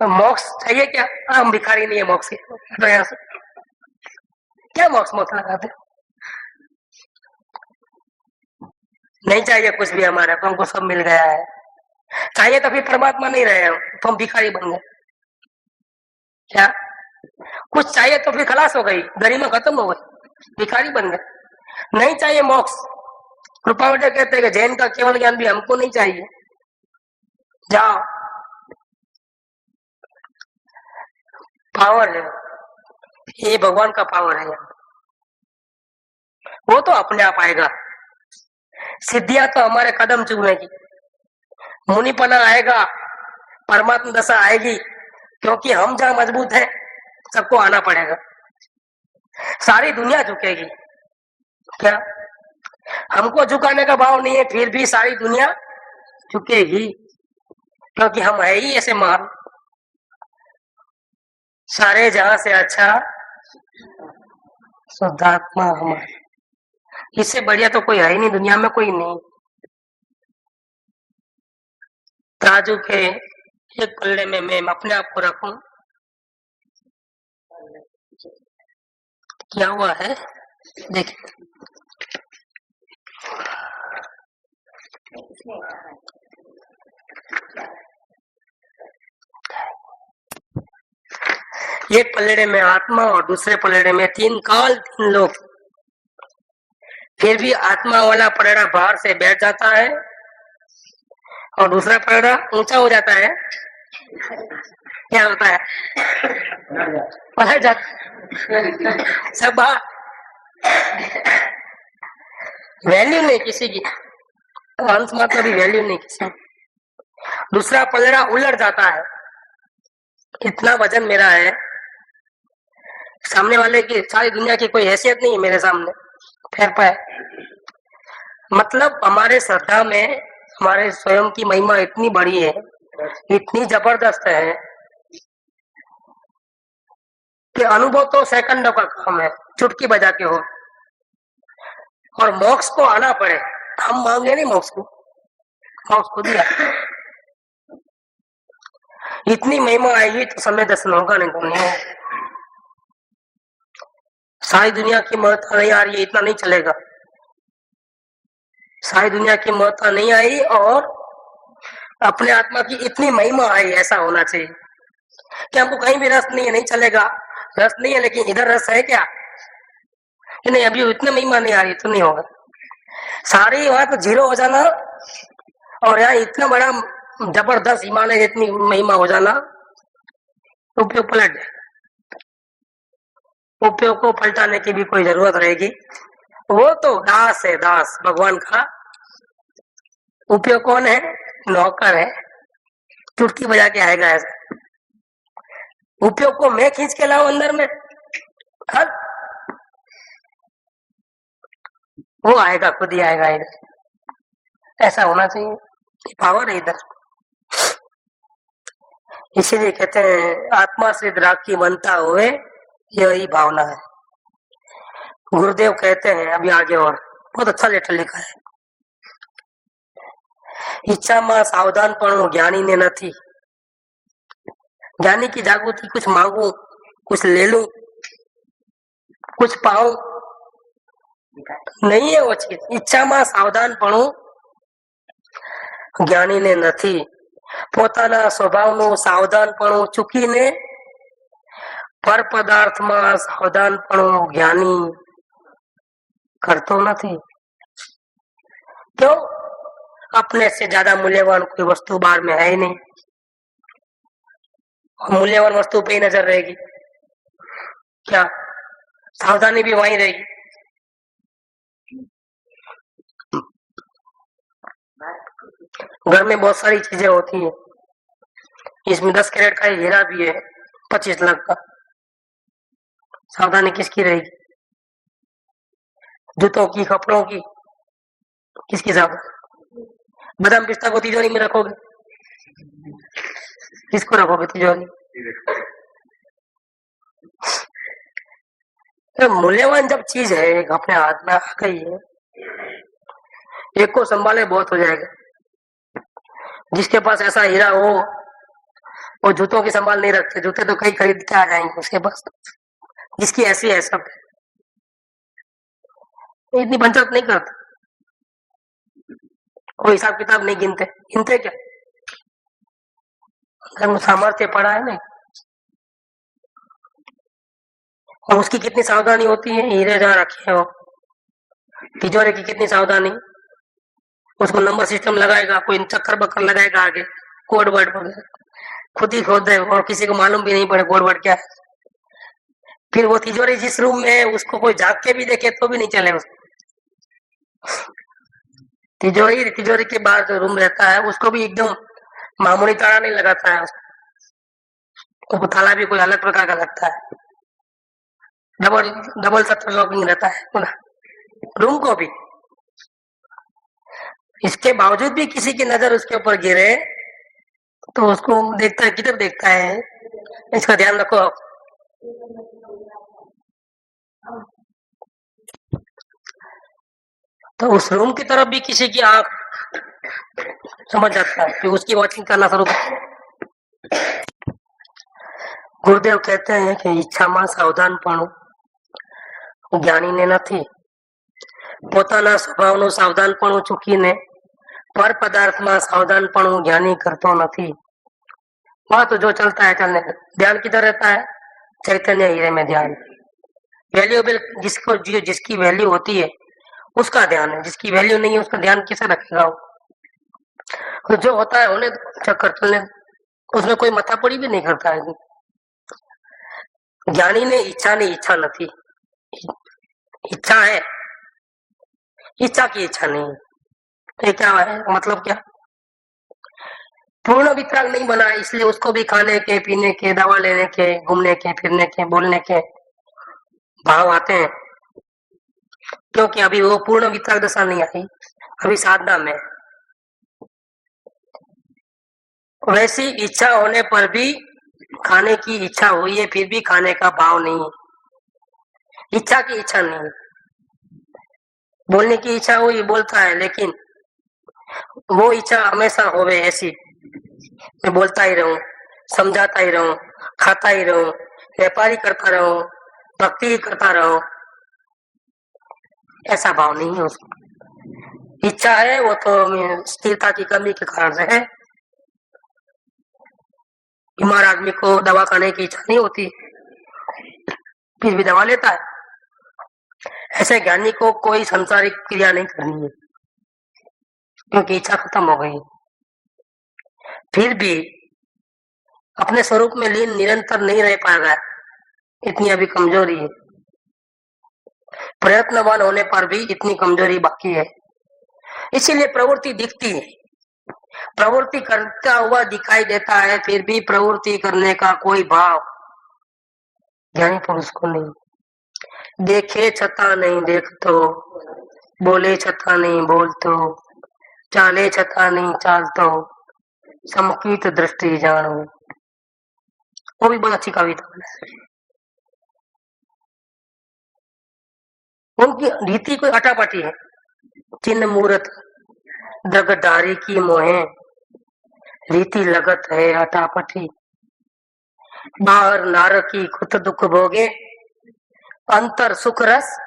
Speaker 3: मोक्ष चाहिए क्या? हम भिखारी नहीं है मोक्ष के, तो यहाँ से क्या मोक्ष मोक्ष लगाते? नहीं चाहिए कुछ भी हमारे को, हमको सब मिल गया है। चाहिए तो फिर परमात्मा नहीं रहे हम, तो हम भिखारी बन गए क्या? कुछ चाहिए तो फिर खलास हो गई, गरिमा खत्म हो गई, भिखारी बन गए। नहीं चाहिए मोक्ष। कृपावटे कहते हैं कि जैन का केवल ज्ञान भी हमको नहीं चाहिए, जाओ। पावर है ये, भगवान का पावर है, वो तो अपने आप आएगा। सिद्धियां तो हमारे कदम चूमेगी, मुनिपना आएगा, परमात्मा दशा आएगी, क्योंकि हम जहां मजबूत है सबको आना पड़ेगा। सारी दुनिया झुकेगी क्या? हमको झुकाने का भाव नहीं है, फिर भी सारी दुनिया झुकेगी, क्योंकि हम है ही ऐसे महान। सारे जहां से अच्छा शुद्धात्मा हमारे, इससे बढ़िया तो कोई है ही नहीं दुनिया में, कोई नहीं। तराजू के एक पल्ले में मैं अपने आप को रखूं, क्या हुआ है देखिए। एक पलड़े में आत्मा और दूसरे पलड़े में तीन काल, तीन लोग। फिर भी आत्मा वाला पलड़ा बाहर से बैठ जाता है और दूसरा पलड़ा ऊंचा हो जाता है। क्या होता है? पलट जाता सब बाहर, वैल्यू नहीं किसी की, अंश मात्र भी वैल्यू नहीं किसी। दूसरा पलड़ा उलट जाता है, इतना वजन मेरा है, सामने वाले की सारी दुनिया की कोई हैसियत नहीं है मेरे सामने, फेर पाए। मतलब हमारे श्रद्धा में हमारे स्वयं की महिमा इतनी बड़ी है, इतनी जबरदस्त है कि अनुभव तो सेकंडों का काम है, चुटकी बजा के हो। और मोक्ष को आना पड़े, हम मांगे नहीं मोक्ष को, मोक्ष को दिया। इतनी महिमा आएगी तो समय दर्शन होगा नहीं दुनिया। सारी दुनिया की महत्ता नहीं आ रही है, इतना नहीं चलेगा। सारी दुनिया की महत्ता नहीं आई और अपने आत्मा की इतनी महिमा आई, ऐसा होना चाहिए कि हमको कहीं भी रस नहीं है, नहीं चलेगा। रस नहीं है लेकिन इधर रस है क्या? नहीं, अभी इतनी महिमा नहीं आ रही तो नहीं होगा। सारी वहां तो जीरो हो जाना और यहाँ इतना बड़ा जबरदस्त हिमालय इतनी महिमा हो जाना, उपयोग पलट जाए। उपयोग को पलटाने की भी कोई जरूरत रहेगी? वो तो दास है, दास भगवान का। उपयोग कौन है? नौकर है, चुटकी बजा के आएगा ऐसा। उपयोग को मैं खींच के लाऊं अंदर में, हल वो आएगा, खुद ही आएगा इधर। ऐसा होना चाहिए, पावर है इधर। इसीलिए कहते हैं आत्मा से राग की बनता हुए, यही भावना है। गुरुदेव कहते हैं अभी आगे, और बहुत अच्छा लेटर लिखा है। ઈચ્છા માં સાવધાનપણું જ્ઞાની ને નથી। ज्ञानी की जागृति कुछ मांगू, कुछ ले लूं, कुछ पाऊं, नहीं है वो चीज। ઈચ્છા માં સાવધાનપણું જ્ઞાની ને નથી। પોતાના સ્વભાવનું સાવધાનપણું ચૂકીને પર પદાર્થમાં સાવધાનપણું જ્ઞાની करतो नहीं। क्यों? अपने से ज्यादा मूल्यवान कोई वस्तु बाहर में है ही नहीं, मूल्यवान वस्तु पे ही नजर रहेगी क्या? सावधानी भी वहीं रहेगी। घर में बहुत सारी चीजें होती हैं, इसमें 10 कैरेट का हीरा भी है, 25 लाख का। सावधानी किसकी रहेगी? जूतों की, कपड़ों की, किसकी सावधानी? बादाम पिस्ता को तिजोरी में रखोगे, किसको रखोगे तिजोरी? तो मूल्यवान जब चीज है एक अपने हाथ में आ गई है, एक को संभाले बहुत हो जाएगा। जिसके पास ऐसा हीरा हो वो जूतों की संभाल नहीं रखते, जूते तो कहीं खरीद के आ जाएंगे उसके पास, जिसकी ऐसी है सब इतनी पंचायत नहीं करते, कोई हिसाब किताब नहीं गिनते, गिनते क्या, सामर्थ्य पड़ा है ना। और उसकी कितनी सावधानी होती है, हीरे जहाँ रखे हो, तिजोरी की कितनी सावधानी, उसको नंबर सिस्टम लगाएगा, कोई चक्कर बक्कर लगाएगा आगे, कोड वर्ड वगैरह खुद ही खोद दे और किसी को मालूम भी नहीं पड़े कोड वर्ड क्या है। फिर वो तिजोरी जिस रूम में है उसको कोई झाँक के भी देखे तो भी नहीं चले उसको। तिजोरी तिजोरी के बाहर जो रूम रहता है उसको भी एकदम मामूली ताला नहीं लगाता है, उसको ताला भी कोई अलग प्रकार का लगता है, डबल डबल शटर लॉकिंग रहता है पूरा रूम को भी। इसके बावजूद भी किसी की नजर उसके ऊपर गिरे तो उसको देखता है, किधर देखता है, इसका ध्यान रखो। तो उस रूम की तरफ भी किसी की आंख समझ जाता है कि उसकी वॉचिंग करना शुरू कर। गुरुदेव कहते हैं कि इच्छा में सावधानपणું જ્ઞાનીને નથી, પોતાના સ્વભાવનું સાવધાનપણું ચૂકીને પર પદાર્થમાં સાવધાનપણું જ્ઞાની કરતો નથી। वहां तो जो चलता है चलने, ध्यान किधर रहता है, चैतन्य हीरे में ध्यान। वैल्यूएबल जिसको जिसकी वैल्यू होती है उसका ध्यान है, जिसकी वैल्यू नहीं है उसका ध्यान किसे रखेगा वो। तो जो होता है उन्हें चक्कर चलने, उसमें कोई माथापड़ी भी नहीं करता है। ज्ञानी ने इच्छा नहीं, इच्छा नहीं, इच्छा है, इच्छा की इच्छा नहीं। तो क्या है मतलब, क्या पूर्ण वितराग नहीं बना, इसलिए उसको भी खाने के, पीने के, दवा लेने के, घूमने के, फिरने के, बोलने के भाव आते हैं, क्योंकि अभी वो पूर्ण वितराग दशा नहीं आई, अभी साधना में। वैसी इच्छा होने पर भी खाने की इच्छा हुई है, फिर भी खाने का भाव नहीं है, इच्छा की इच्छा नहीं। बोलने की इच्छा हुई, बोलता है, लेकिन वो इच्छा हमेशा होवे ऐसी, मैं बोलता ही रहूं, समझाता ही रहूं, खाता ही रहूं, व्यापारी करता रहूं, भक्ति ही करता रहूं, ऐसा भाव नहीं है उसको। इच्छा है वो तो स्थिरता की कमी के कारण से है। बीमार आदमी को दवा खाने की इच्छा नहीं होती, फिर भी दवा लेता है। ऐसे ज्ञानी को कोई संसारिक क्रिया नहीं करनी है, क्योंकि इच्छा खत्म हो गई। फिर भी अपने स्वरूप में लीन निरंतर नहीं रह पाएगा, इतनी अभी कमजोरी है। प्रयत्नवान होने पर भी इतनी कमजोरी बाकी है, इसीलिए प्रवृत्ति दिखती है, प्रवृत्ति करता हुआ दिखाई देता है, फिर भी प्रवृत्ति करने का कोई भाव ज्ञानी पुरुष को नहीं। देखे छता नहीं देखतो, बोले छता नहीं बोलतो, चाले छता नहीं चालतो, समकीत दृष्टि जानो। वो भी बहुत अच्छी कविता है। उनकी रीति कोई अटापटी है, चिन्ह मूर्त दगधारी की मोहे, रीति लगत है अटापटी, बाहर नारकी खुद दुख भोगे, अंतर सुख रस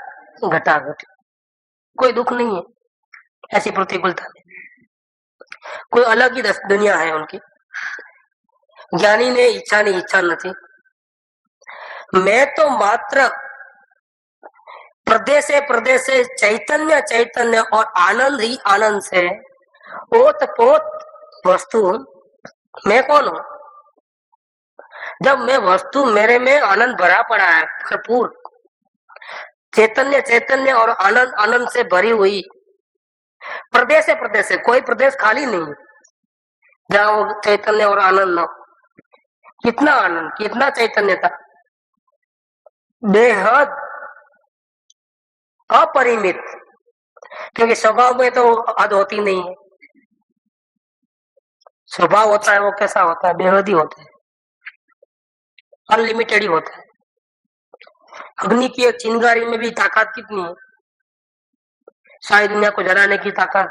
Speaker 3: घटाघट। कोई दुख नहीं है, ऐसी प्रतिकूलता नहीं, कोई अलग ही दुनिया है उनकी। ज्ञानी ने इच्छा नहीं, इच्छा नहीं, मैं तो मात्र प्रदेश से चैतन्य चैतन्य और आनंद ही आनंद से ओत पोत वस्तु। मैं कौन हूं? जब मैं वस्तु, मेरे में आनंद भरा पड़ा है, भरपूर चैतन्य चैतन्य और आनंद आनंद से भरी हुई, प्रदेश से कोई प्रदेश खाली नहीं जहाँ वो चैतन्य और आनंद न। कितना आनंद, कितना चैतन्य था, बेहद अपरिमित, क्योंकि स्वभाव में तो हद होती नहीं है। स्वभाव होता है वो कैसा होता है, बेहद ही होता है, अनलिमिटेड ही होता है। अग्नि की एक चिंगारी में भी ताकत कितनी है, सारी दुनिया को जलाने की ताकत।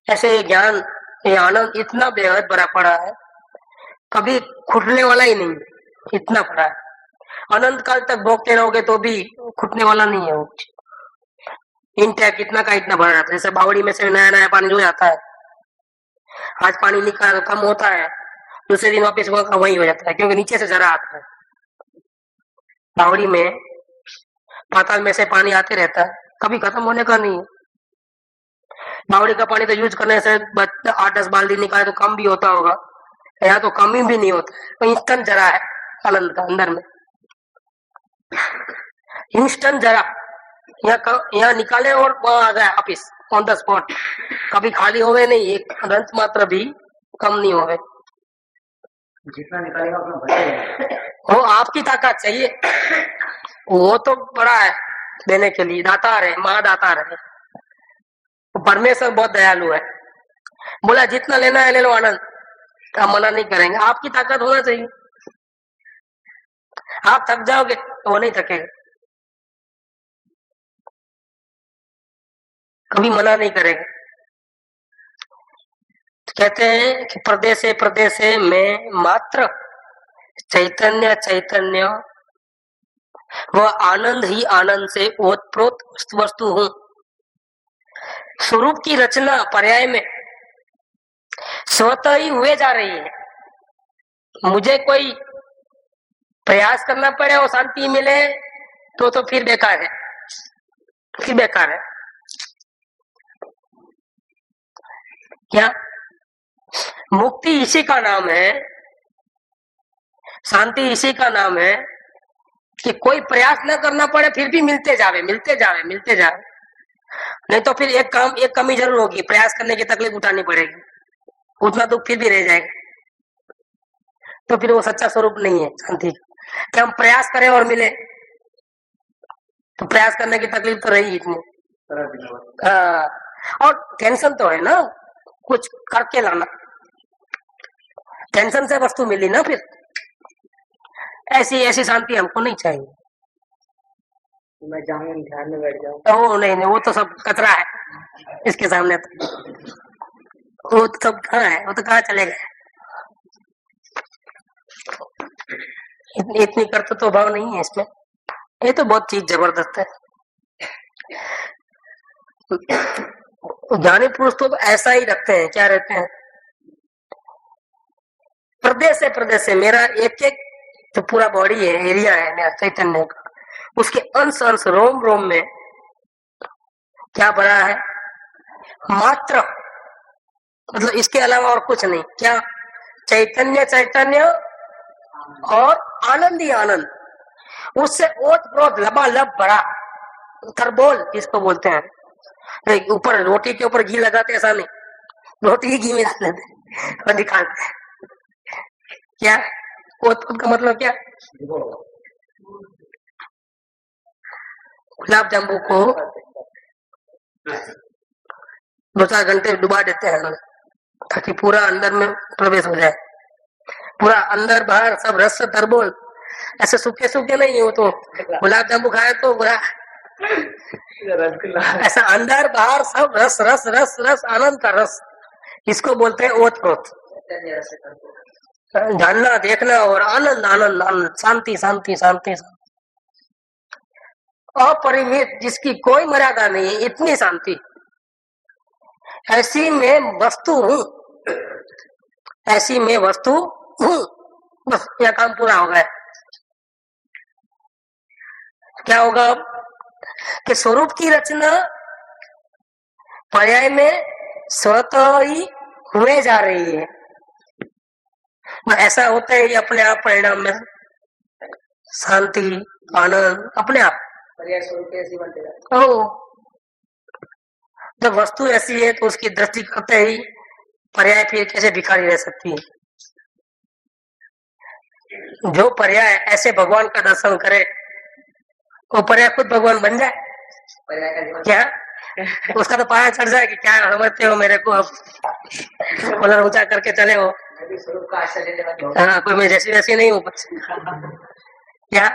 Speaker 3: ऐसे ये ज्ञान, ये आनंद इतना बेहद भरा पड़ा है कभी खुटने वाला ही नहीं, इतना बड़ा है। अनंत काल तक भोगते रहोगे तो भी खुटने वाला नहीं है वो। इंटैक्ट इतना का इतना भरा रहता है। जैसे बावड़ी में से नया नया पानी जो जाता है, आज पानी निकाल कम होता है, दूसरे दिन वापस वही हो जाता है, क्योंकि नीचे से जरा आता है। बावड़ी में पाताल में से पानी आते रहता है, कभी खत्म होने का नहीं है। बावड़ी का पानी तो यूज करने से 8-10 बाल्टी निकाले तो कम भी होता होगा, यहाँ तो कमी भी नहीं होता, तो इंस्टेंट जरा है आनंद का अंदर में, इंस्टेंट जरा यहाँ निकाले और वहां आ गया वापिस ऑन द स्पॉट। कभी खाली होवे नहीं, एक रंत मात्र भी कम नहीं होवे।
Speaker 4: जितना निकालेगा उतना बढ़ेगा।
Speaker 3: वो आपकी ताकत चाहिए, वो तो बड़ा है देने के लिए, दातार है, महादातार है। परमेश्वर बहुत दयालु है, बोला जितना लेना है ले लो आनंद, तो हम मना नहीं करेंगे। आपकी ताकत होना चाहिए, आप थक जाओगे तो वो नहीं थकेगा, कभी मना नहीं करेगा। तो कहते हैं कि प्रदेश में मात्र चैतन्य चैतन्य वह आनंद ही आनंद से ओतप्रोत वस्तु हूं। स्वरूप की रचना पर्याय में स्वतः ही हुए जा रही है। मुझे कोई प्रयास करना पड़े और शांति मिले तो फिर बेकार है, फिर बेकार है। क्या मुक्ति इसी का नाम है, शांति इसी का नाम है कि कोई प्रयास न करना पड़े, फिर भी मिलते जावे मिलते जावे मिलते जावे। नहीं तो फिर एक कमी जरूर होगी, प्रयास करने की तकलीफ उठानी पड़ेगी, उतना दुख फिर भी रह जाएगा। तो फिर वो सच्चा स्वरूप नहीं है शांति कि हम प्रयास करें और मिले, तो प्रयास करने की तकलीफ तो रही इतनी। हाँ, और टेंशन तो है ना, कुछ करके लाना, टेंशन से वस्तु मिली ना, फिर ऐसी शांति हमको नहीं चाहिए।
Speaker 4: मैं जाऊँ ध्यान में बैठ जाऊँ,
Speaker 3: ओ नहीं, वो तो सब कचरा है इसके सामने, तो वो तो सब कहाँ है, वो तो कहाँ चले गए। इतनी करते तो भाव नहीं है इसमें, ये तो बहुत चीज जबरदस्त है। ज्ञानी पुरुष तो ऐसा ही रखते हैं, क्या रहते हैं, प्रदेश से मेरा एक जो पूरा बॉडी है, एरिया है मेरा चैतन्य का, उसके अंश अंश रोम रोम में क्या भरा है, मात्र मतलब इसके अलावा और कुछ नहीं। क्या चैतन्य चैतन्य और आनंद ही आनंद, उससे ओत प्रोत लबालब भरा तरबोल जिसको बोलते हैं। ऊपर रोटी के ऊपर घी लगाते ऐसा नहीं, रोटी ही घी में डाल लेते और निकालते हैं। क्या ओत का मतलब क्या, गुलाब जामुन को 2-4 घंटे डुबा देते हैं ताकि पूरा अंदर में प्रवेश हो जाए, पूरा अंदर बाहर सब रस से तरबोल। ऐसे सूखे सूखे नहीं हो, तो गुलाब जामुन खाए तो बुरा, ऐसा अंदर बाहर सब रस रस रस रस आनंद का रस, इसको बोलते हैं ओत प्रोत। जानना देखना और आनंद आनंद आनंद, शांति शांति शांति, अपरिमित, जिसकी कोई मर्यादा नहीं, इतनी शांति। ऐसी में वस्तु हूँ, ऐसी में वस्तु हूँ, बस यह काम पूरा हो गया। क्या होगा अब कि स्वरूप की रचना पर्याय में स्वतः ही हुए जा रही है। ऐसा होता है अपने आप, परिणाम में शांति आनंद अपने आप।
Speaker 4: पर्याय स्वरूप ऐसी बनते जाते हैं।
Speaker 3: ओ, जब वस्तु ऐसी है तो उसकी दृष्टि करते ही पर्याय फिर कैसे भिखारी रह सकती है। जो पर्याय ऐसे भगवान का दर्शन करे, वो पर्याय खुद भगवान बन जाए।
Speaker 4: पर्याय का जीवन
Speaker 3: क्या उसका तो पाया चढ़ जाए कि क्या समझते हो मेरे को, अब बोला ऊंचा करके चले हो।
Speaker 4: स्वरूप का आश्रय लेने वाले हो।
Speaker 3: हाँ, कोई मैं जैसी वैसी नहीं हूँ। क्या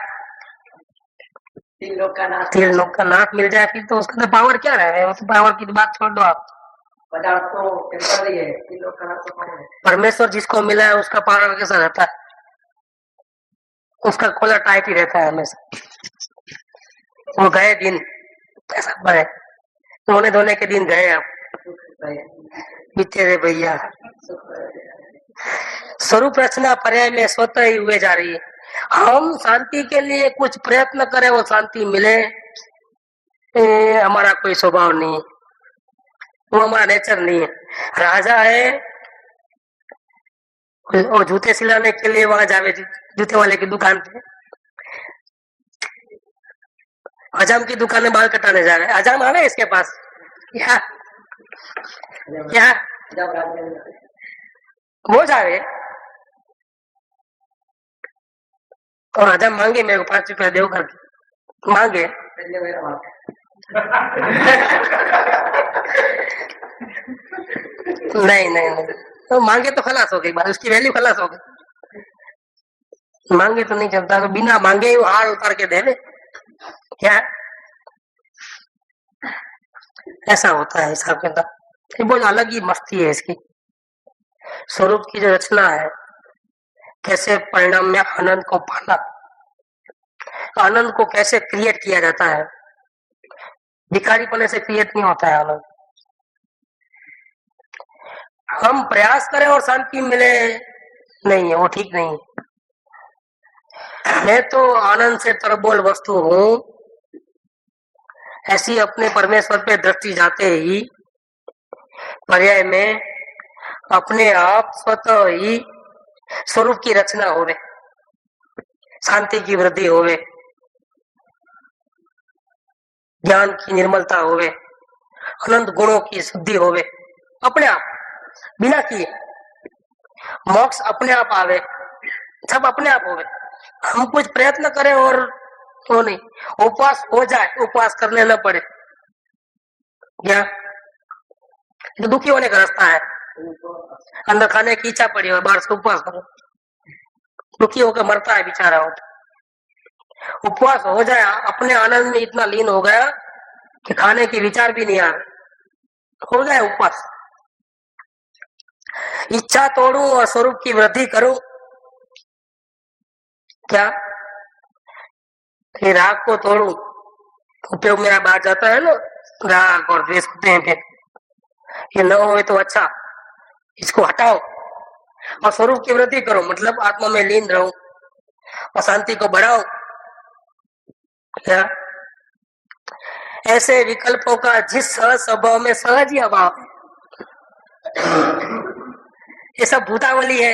Speaker 4: 3 लोग का नाथ,
Speaker 3: 3 लोग का नाथ मिल जाए फिर तो उसका तो पावर क्या रहे, उस पावर की बात छोड़ दो आप।
Speaker 4: पदार्थ तो टेम्पररी है, तीनों का तो कौन है?
Speaker 3: परमेश्वर जिसको मिला है उसका पारा कैसा रहता है? उसका खोला टाइट ही रहता है हमेशा। वो गए दिन ऐसा बने, रोने धोने के दिन गए, अब बीते रे भैया। स्वरूप रचना पर्याय में स्वतः ही हुए जा रही है। हम शांति के लिए कुछ प्रयत्न करें वो शांति मिले, हमारा कोई स्वभाव नहीं है, वो हमारा नेचर नहीं है। राजा है और जूते सिलाने के लिए वहां जावे जूते वाले की दुकान पे, हजाम की दुकान में बाल कटाने जा रहे, हजाम आ रहे इसके पास क्या क्या वो जावे और हजाम मांगे मेरे को 5 रुपया देव करके मांगे, नहीं नहीं नहीं तो मांगे तो खलास हो गई बात, उसकी वैल्यू खलास हो गई। मांगे तो नहीं चलता, तो बिना मांगे ही हार उतार के दे दे क्या, ऐसा होता है हिसाब किताब। ये बहुत अलग ही मस्ती है इसकी। स्वरूप की जो रचना है, कैसे परिणाम में आनंद को पाना, आनंद को कैसे क्रिएट किया जाता है। भिखारी पने से क्रिएट नहीं होता है आनंद। हम प्रयास करें और शांति मिले नहीं है, वो ठीक नहीं है। मैं तो आनंद से तरबोल वस्तु हूं, ऐसी अपने परमेश्वर पे दृष्टि जाते ही पर्याय में अपने आप स्वतः ही स्वरूप की रचना होवे, शांति की वृद्धि होवे, ज्ञान की निर्मलता होवे, अनंत गुणों की शुद्धि होवे, अपने आप बिना किए। मोक्ष अपने आप आवे, सब अपने आप होवे। हम कुछ प्रयत्न करें और तो नहीं, उपवास हो जाए, उपवास करने न पड़े क्या, तो दुखी होने का रास्ता है। अंदर खाने की इच्छा पड़ी हो, बाहर से उपवास करो, दुखी होकर मरता है बेचारा। उपवास हो जाए, अपने आनंद में इतना लीन हो गया कि खाने की विचार भी नहीं आ रहा, हो जाए उपवास। इच्छा तोड़ूं और स्वरूप की वृद्धि करूं क्या, राग को तोड़ूं, उपयोग मेरा बाहर जाता है ना, राग और द्वेष होते हैं, फिर ये न हो तो अच्छा, इसको हटाओ और स्वरूप की वृद्धि करो, मतलब आत्मा में लीन रहो और शांति को बढ़ाओ क्या। ऐसे विकल्पों का जिस सहज स्वभाव में सहज ही अभाव है, ये सब भूतावली है,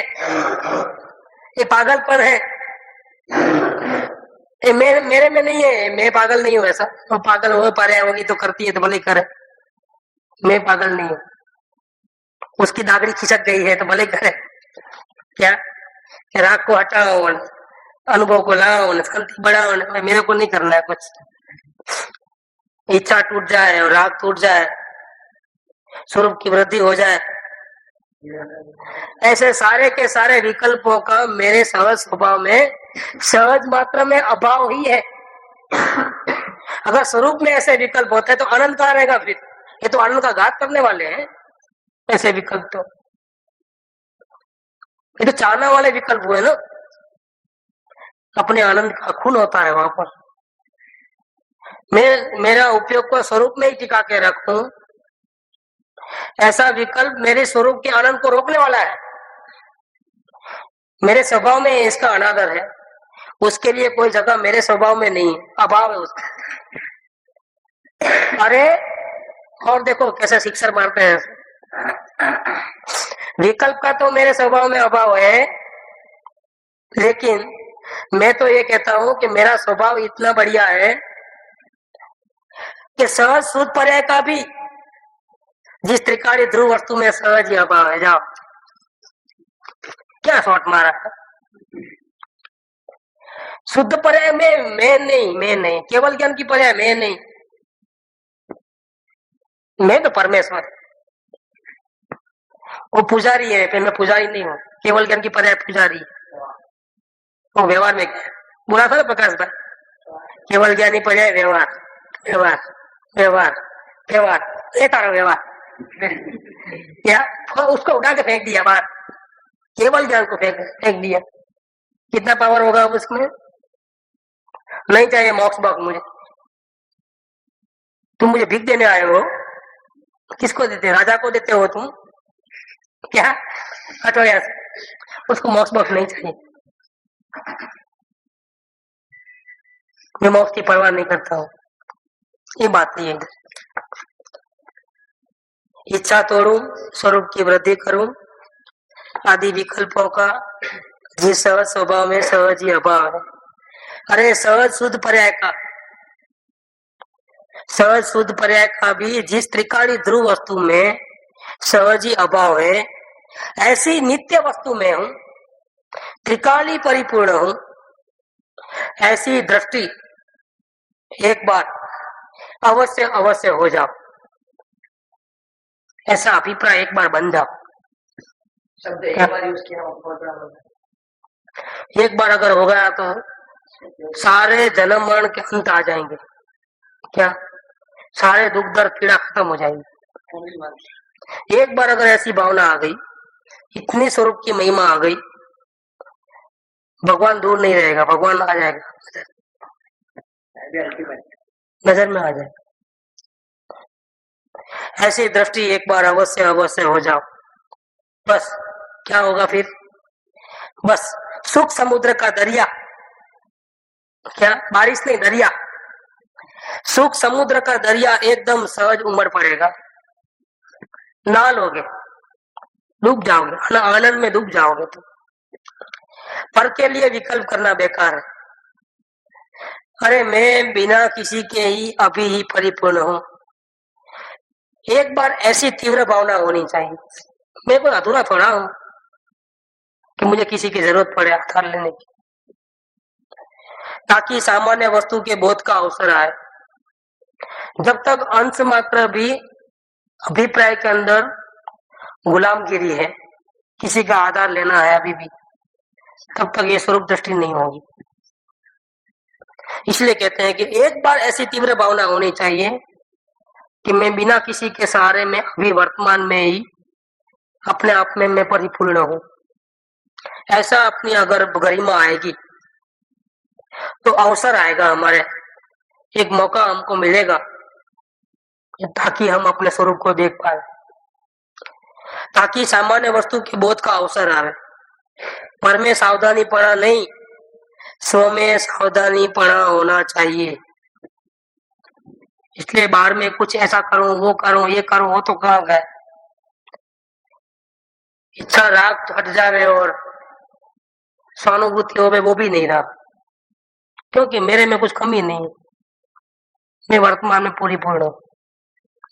Speaker 3: ये पागलपन है, ये मेरे में नहीं है, मैं पागल नहीं हूं ऐसा। तो पागल हो पा रहे होगी तो करती है तो भले करे, मैं पागल नहीं हूं। उसकी दागड़ी खिसक गई है तो भले करे क्या, राग को हटाओ, अनुभव को लाओ, शांति बढ़ाओ, मेरे को नहीं करना है कुछ। इच्छा टूट जाए और राग टूट जाए, स्वरूप की वृद्धि हो जाए, ऐसे सारे के सारे विकल्पों का मेरे सहज स्वभाव में सहज मात्रा में अभाव ही है। अगर स्वरूप में ऐसे विकल्प होते हैं तो आनंद कहाँ रहेगा फिर। ये तो आनंद का घात करने वाले हैं ऐसे विकल्प, तो ये तो चाहने वाले विकल्प हुए ना। अपने आनंद का खून होता है वहां पर। मैं मेरा उपयोग को स्वरूप में ही टिका के रखूं, ऐसा विकल्प मेरे स्वरूप के आनंद को रोकने वाला है। मेरे स्वभाव में इसका अनादर है, उसके लिए कोई जगह मेरे स्वभाव में नहीं, अभाव है उसका। अरे और देखो कैसे शिक्षण मारते हैं। विकल्प का तो मेरे स्वभाव में अभाव है, लेकिन मैं तो ये कहता हूं कि मेरा स्वभाव इतना बढ़िया है कि सहज शुद्ध पर्याय का भी जिस त्रिकाली ध्रुव वस्तु में सहज ही अभाव है। जाओ क्या शॉट मारा। शुद्ध पर्याय में मैं नहीं, केवल ज्ञान की पर्याय मैं नहीं, मैं तो परमेश्वर। वो पुजारी है, मैं पुजारी नहीं हूँ। केवल ज्ञान की पर्याय पुजारी है। वो व्यवहार में क्या बुरा था ना प्रकाश भाई, केवल ज्ञानी पर्याय व्यवहार, व्यवहार, व्यवहार, व्यवहार, ये तारा व्यवहार। क्या उसको उठा के फेंक दिया बाहर, केवल ज्ञान को फेंक दिया। कितना पावर होगा अब उसमें? नहीं चाहिए मोक्ष बॉक्स मुझे। तुम मुझे भीख देने आए हो, किसको देते? राजा को देते हो तुम क्या? हटो यहाँ से, उसको मोक्ष बॉक्स नहीं चाहिए। मैं मोक्ष की परवाह नहीं करता हूँ, ये बात नहीं है। इच्छा तोड़ू, स्वरूप की वृद्धि करूं, आदि विकल्पों का जिस सहज स्वभाव में सहज ही अभाव है। अरे सहज शुद्ध पर्याय का भी जिस त्रिकाली ध्रुव वस्तु में सहज ही अभाव है, ऐसी नित्य वस्तु में हूं, त्रिकाली परिपूर्ण हूं, ऐसी दृष्टि एक बार अवश्य हो जाओ, ऐसा अभिप्राय एक बार बन जाओ।
Speaker 4: शब्द एक बार यूज किया बहुत बड़ा होगा।
Speaker 3: एक बार अगर हो गया तो सारे जन्म मरण के अंत आ जाएंगे। क्या? सारे दुख दर्द पीड़ा खत्म हो जाएगी। एक बार अगर ऐसी भावना आ गई, इतनी स्वरूप की महिमा आ गई, भगवान दूर नहीं रहेगा, भगवान आ जाएगा, नजर में आ जाएगा। ऐसी दृष्टि एक बार अवश्य हो जाओ, बस क्या होगा फिर? बस सुख समुद्र का दरिया, क्या बारिश नहीं, दरिया, सुख समुद्र का दरिया एकदम सहज उमड़ पड़ेगा, नहा लोगे, डूब जाओगे, आनंद में डूब जाओगे तुम। पर के लिए विकल्प करना बेकार है। अरे मैं बिना किसी के ही अभी ही परिपूर्ण हूं, एक बार ऐसी तीव्र भावना होनी चाहिए। मैं कोई अधूरा थोड़ा हूं कि मुझे किसी की जरूरत पड़े आधार लेने की, ताकि सामान्य वस्तु के बोध का अवसर आए। जब तक अंश मात्र भी अभिप्राय के अंदर गुलामगिरी है, किसी का आधार लेना है अभी भी, तब तक ये स्वरूप दृष्टि नहीं होगी। इसलिए कहते हैं कि एक बार ऐसी तीव्र भावना होनी चाहिए कि मैं बिना किसी के सहारे में अभी वर्तमान में ही अपने आप में मैं परिपूर्ण हूं। ऐसा अपनी अगर गरिमा आएगी तो अवसर आएगा, हमारे एक मौका हमको मिलेगा ताकि हम अपने स्वरूप को देख पाए, ताकि सामान्य वस्तु के बोध का अवसर आए। पर में सावधानी पड़ा नहीं, स्व में सावधानी पड़ा होना चाहिए। इसलिए बाहर में कुछ ऐसा करूं, वो करूं, ये करूं, वो तो कहाँ गए। इच्छा राग तो हट जावे और सहानुभूति हो वो भी नहीं रहा, क्योंकि मेरे में कुछ कमी नहीं, मैं वर्तमान में पूरी पूर्ण हूं,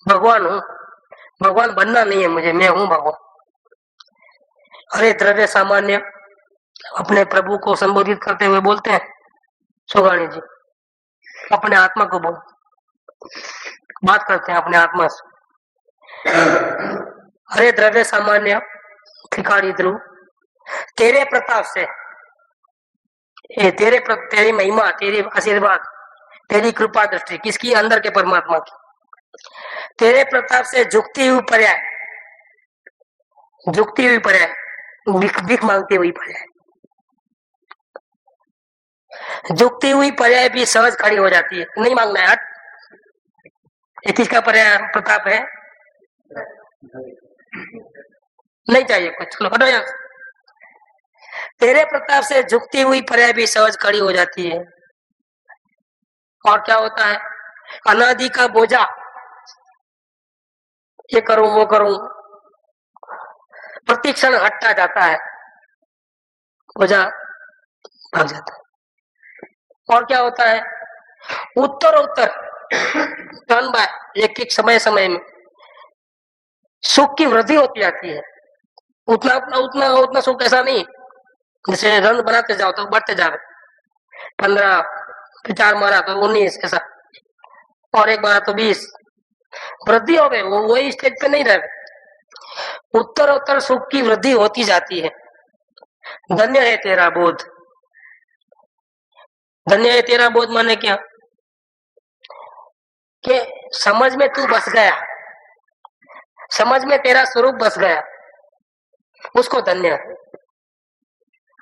Speaker 3: भगवान हूं। भगवान बनना नहीं है मुझे, मैं हूं भगवान। अरे द्रव्य सामान्य अपने प्रभु को संबोधित करते हुए बोलते हैं सुगाणी जी, अपने आत्मा को बोल बात करते हैं अपने आत्मा से। अरे द्रव्य सामान्य भिखारी ध्रुव, तेरे प्रताप से, तेरी महिमा, तेरी आशीर्वाद, तेरी कृपा दृष्टि, किसकी? अंदर के परमात्मा की। तेरे प्रताप से झुकती हुई पर्याय, भीख मांगती हुई पर्याय, झुकती हुई पर्याय भी सहज खड़ी हो जाती है, नहीं मांगना है। ये किसका पर्याय प्रताप है? नहीं चाहिए कुछ, चलो हटो यहाँ। तेरे प्रताप से झुकती हुई पर्याय भी सहज खड़ी हो जाती है। और क्या होता है? अनादि का बोझा, ये करूं वो करूं, प्रतिक्षण हटता जाता है, बोझा भाग जाता है। और क्या होता है? उत्तर टर्न बाय एक समय में सुख की वृद्धि होती जाती है। उतना सुख ऐसा नहीं, जैसे रन बनाते जाओ तो बढ़ते जाओ, 15 4 मारा तो 19, ऐसा, और एक बार तो 20, वृद्धि हो गई, वो वही स्टेज पे नहीं रहे। उत्तर सुख की वृद्धि होती जाती है। धन्य है तेरा बोध। धन्य है तेरा बोध माने क्या? कि समझ में तू बस गया, समझ में तेरा स्वरूप बस गया, उसको धन्य है,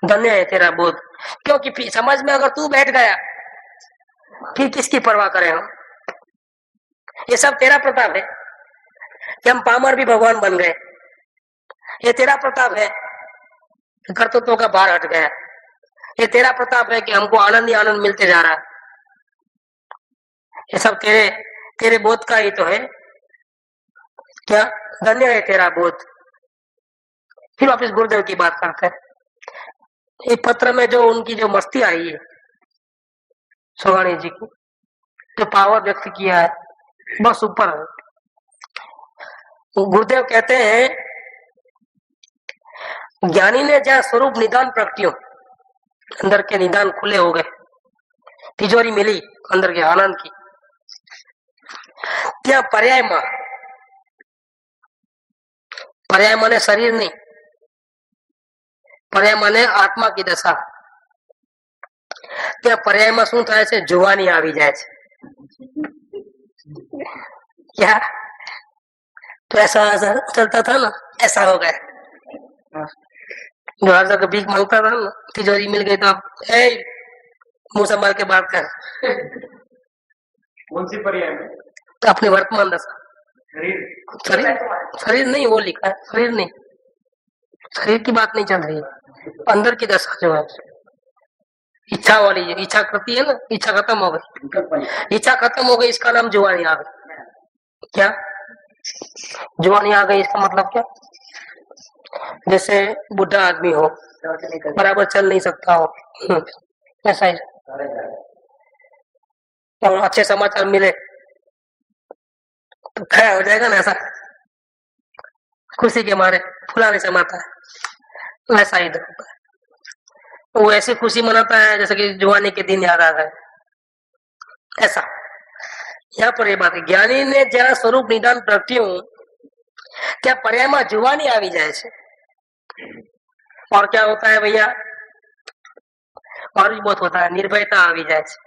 Speaker 3: धन्य है तेरा बोध। क्योंकि फिर समझ में अगर तू बैठ गया फिर किसकी परवाह करें हम। ये सब तेरा प्रताप है कि हम पामर भी भगवान बन गए। ये तेरा प्रताप है, कर्तृत्व का भार हट गया। ये तेरा प्रताप है कि हमको आनंद ही आनंद मिलते जा रहा है। ये सब तेरे बोध का ही तो है। क्या धन्य है तेरा बोध। फिर वापिस गुरुदेव की बात करते हैं। ये पत्र में जो उनकी जो मस्ती आई है सोगाणी जी की, जो पावर व्यक्त किया है, बस ऊपर है। गुरुदेव कहते हैं ज्ञानी ने जहाँ स्वरूप निदान प्रगट्यो, अंदर के निदान खुले हो गए, तिजोरी मिली अंदर के आनंद की, ત્યાં पर्यायમાં, पर्याय माने शरीर नहीं, पर्याय माने आत्मा की दशा। ત્યાં पर्यायમાં શું થાય છે? જુવાની આવી જાય છે। क्या? तो ऐसा चलता था ना, ऐसा हो गया। जो हर जगह भीख मांगता था ना, तिजोरी मिल गई तो अब मुंह संभाल के बात कर।
Speaker 5: कौन सी पर्याय में?
Speaker 3: तो अपनी वर्तमान दशा। शरीर शरीर नहीं, वो लिखा है शरीर नहीं, शरीर की बात नहीं चल रही है, अंदर की दशा जो है इच्छा वाली है। इच्छा करती है ना, इच्छा खत्म हो गई, इच्छा खत्म हो गई, इसका नाम जुवानी आ गई। क्या जुवानी आ गई? इसका मतलब क्या? जैसे बुढ़ा आदमी हो, बराबर चल नहीं सकता हो, ऐसा ही। और अच्छे समाचार मिले तो खड़ा हो जाएगा ना, ऐसा खुशी के मारे फुलाने समाता है, वैसा ही होता है। वो ऐसी खुशी मनाता है जैसे कि जुवानी के दिन याद आ गए, ऐसा। यहाँ पर ये बात है, ज्ञानी ने जहाँ स्वरूप निदान प्रगट्यो, क्या पर्याय में जुवानी આવી જાય છે। और क्या होता है भैया? और भी बहुत होता है, निर्भयता આવી જાય છે।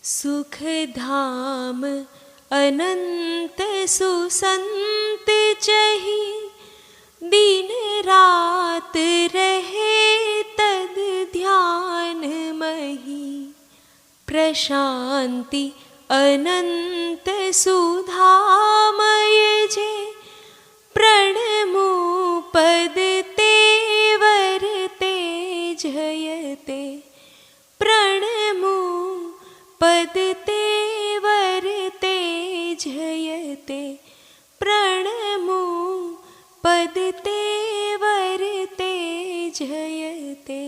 Speaker 6: सुख धाम अनंत सुसंत चही, दिन रात रहे तद ध्यान मही। प्रशांति अनंत सुधामय जे, प्रणमो पद तेवर तेजयते। प्रणमो पद तेवर तेजयते। प्रणमो पद तेवर तेजयते।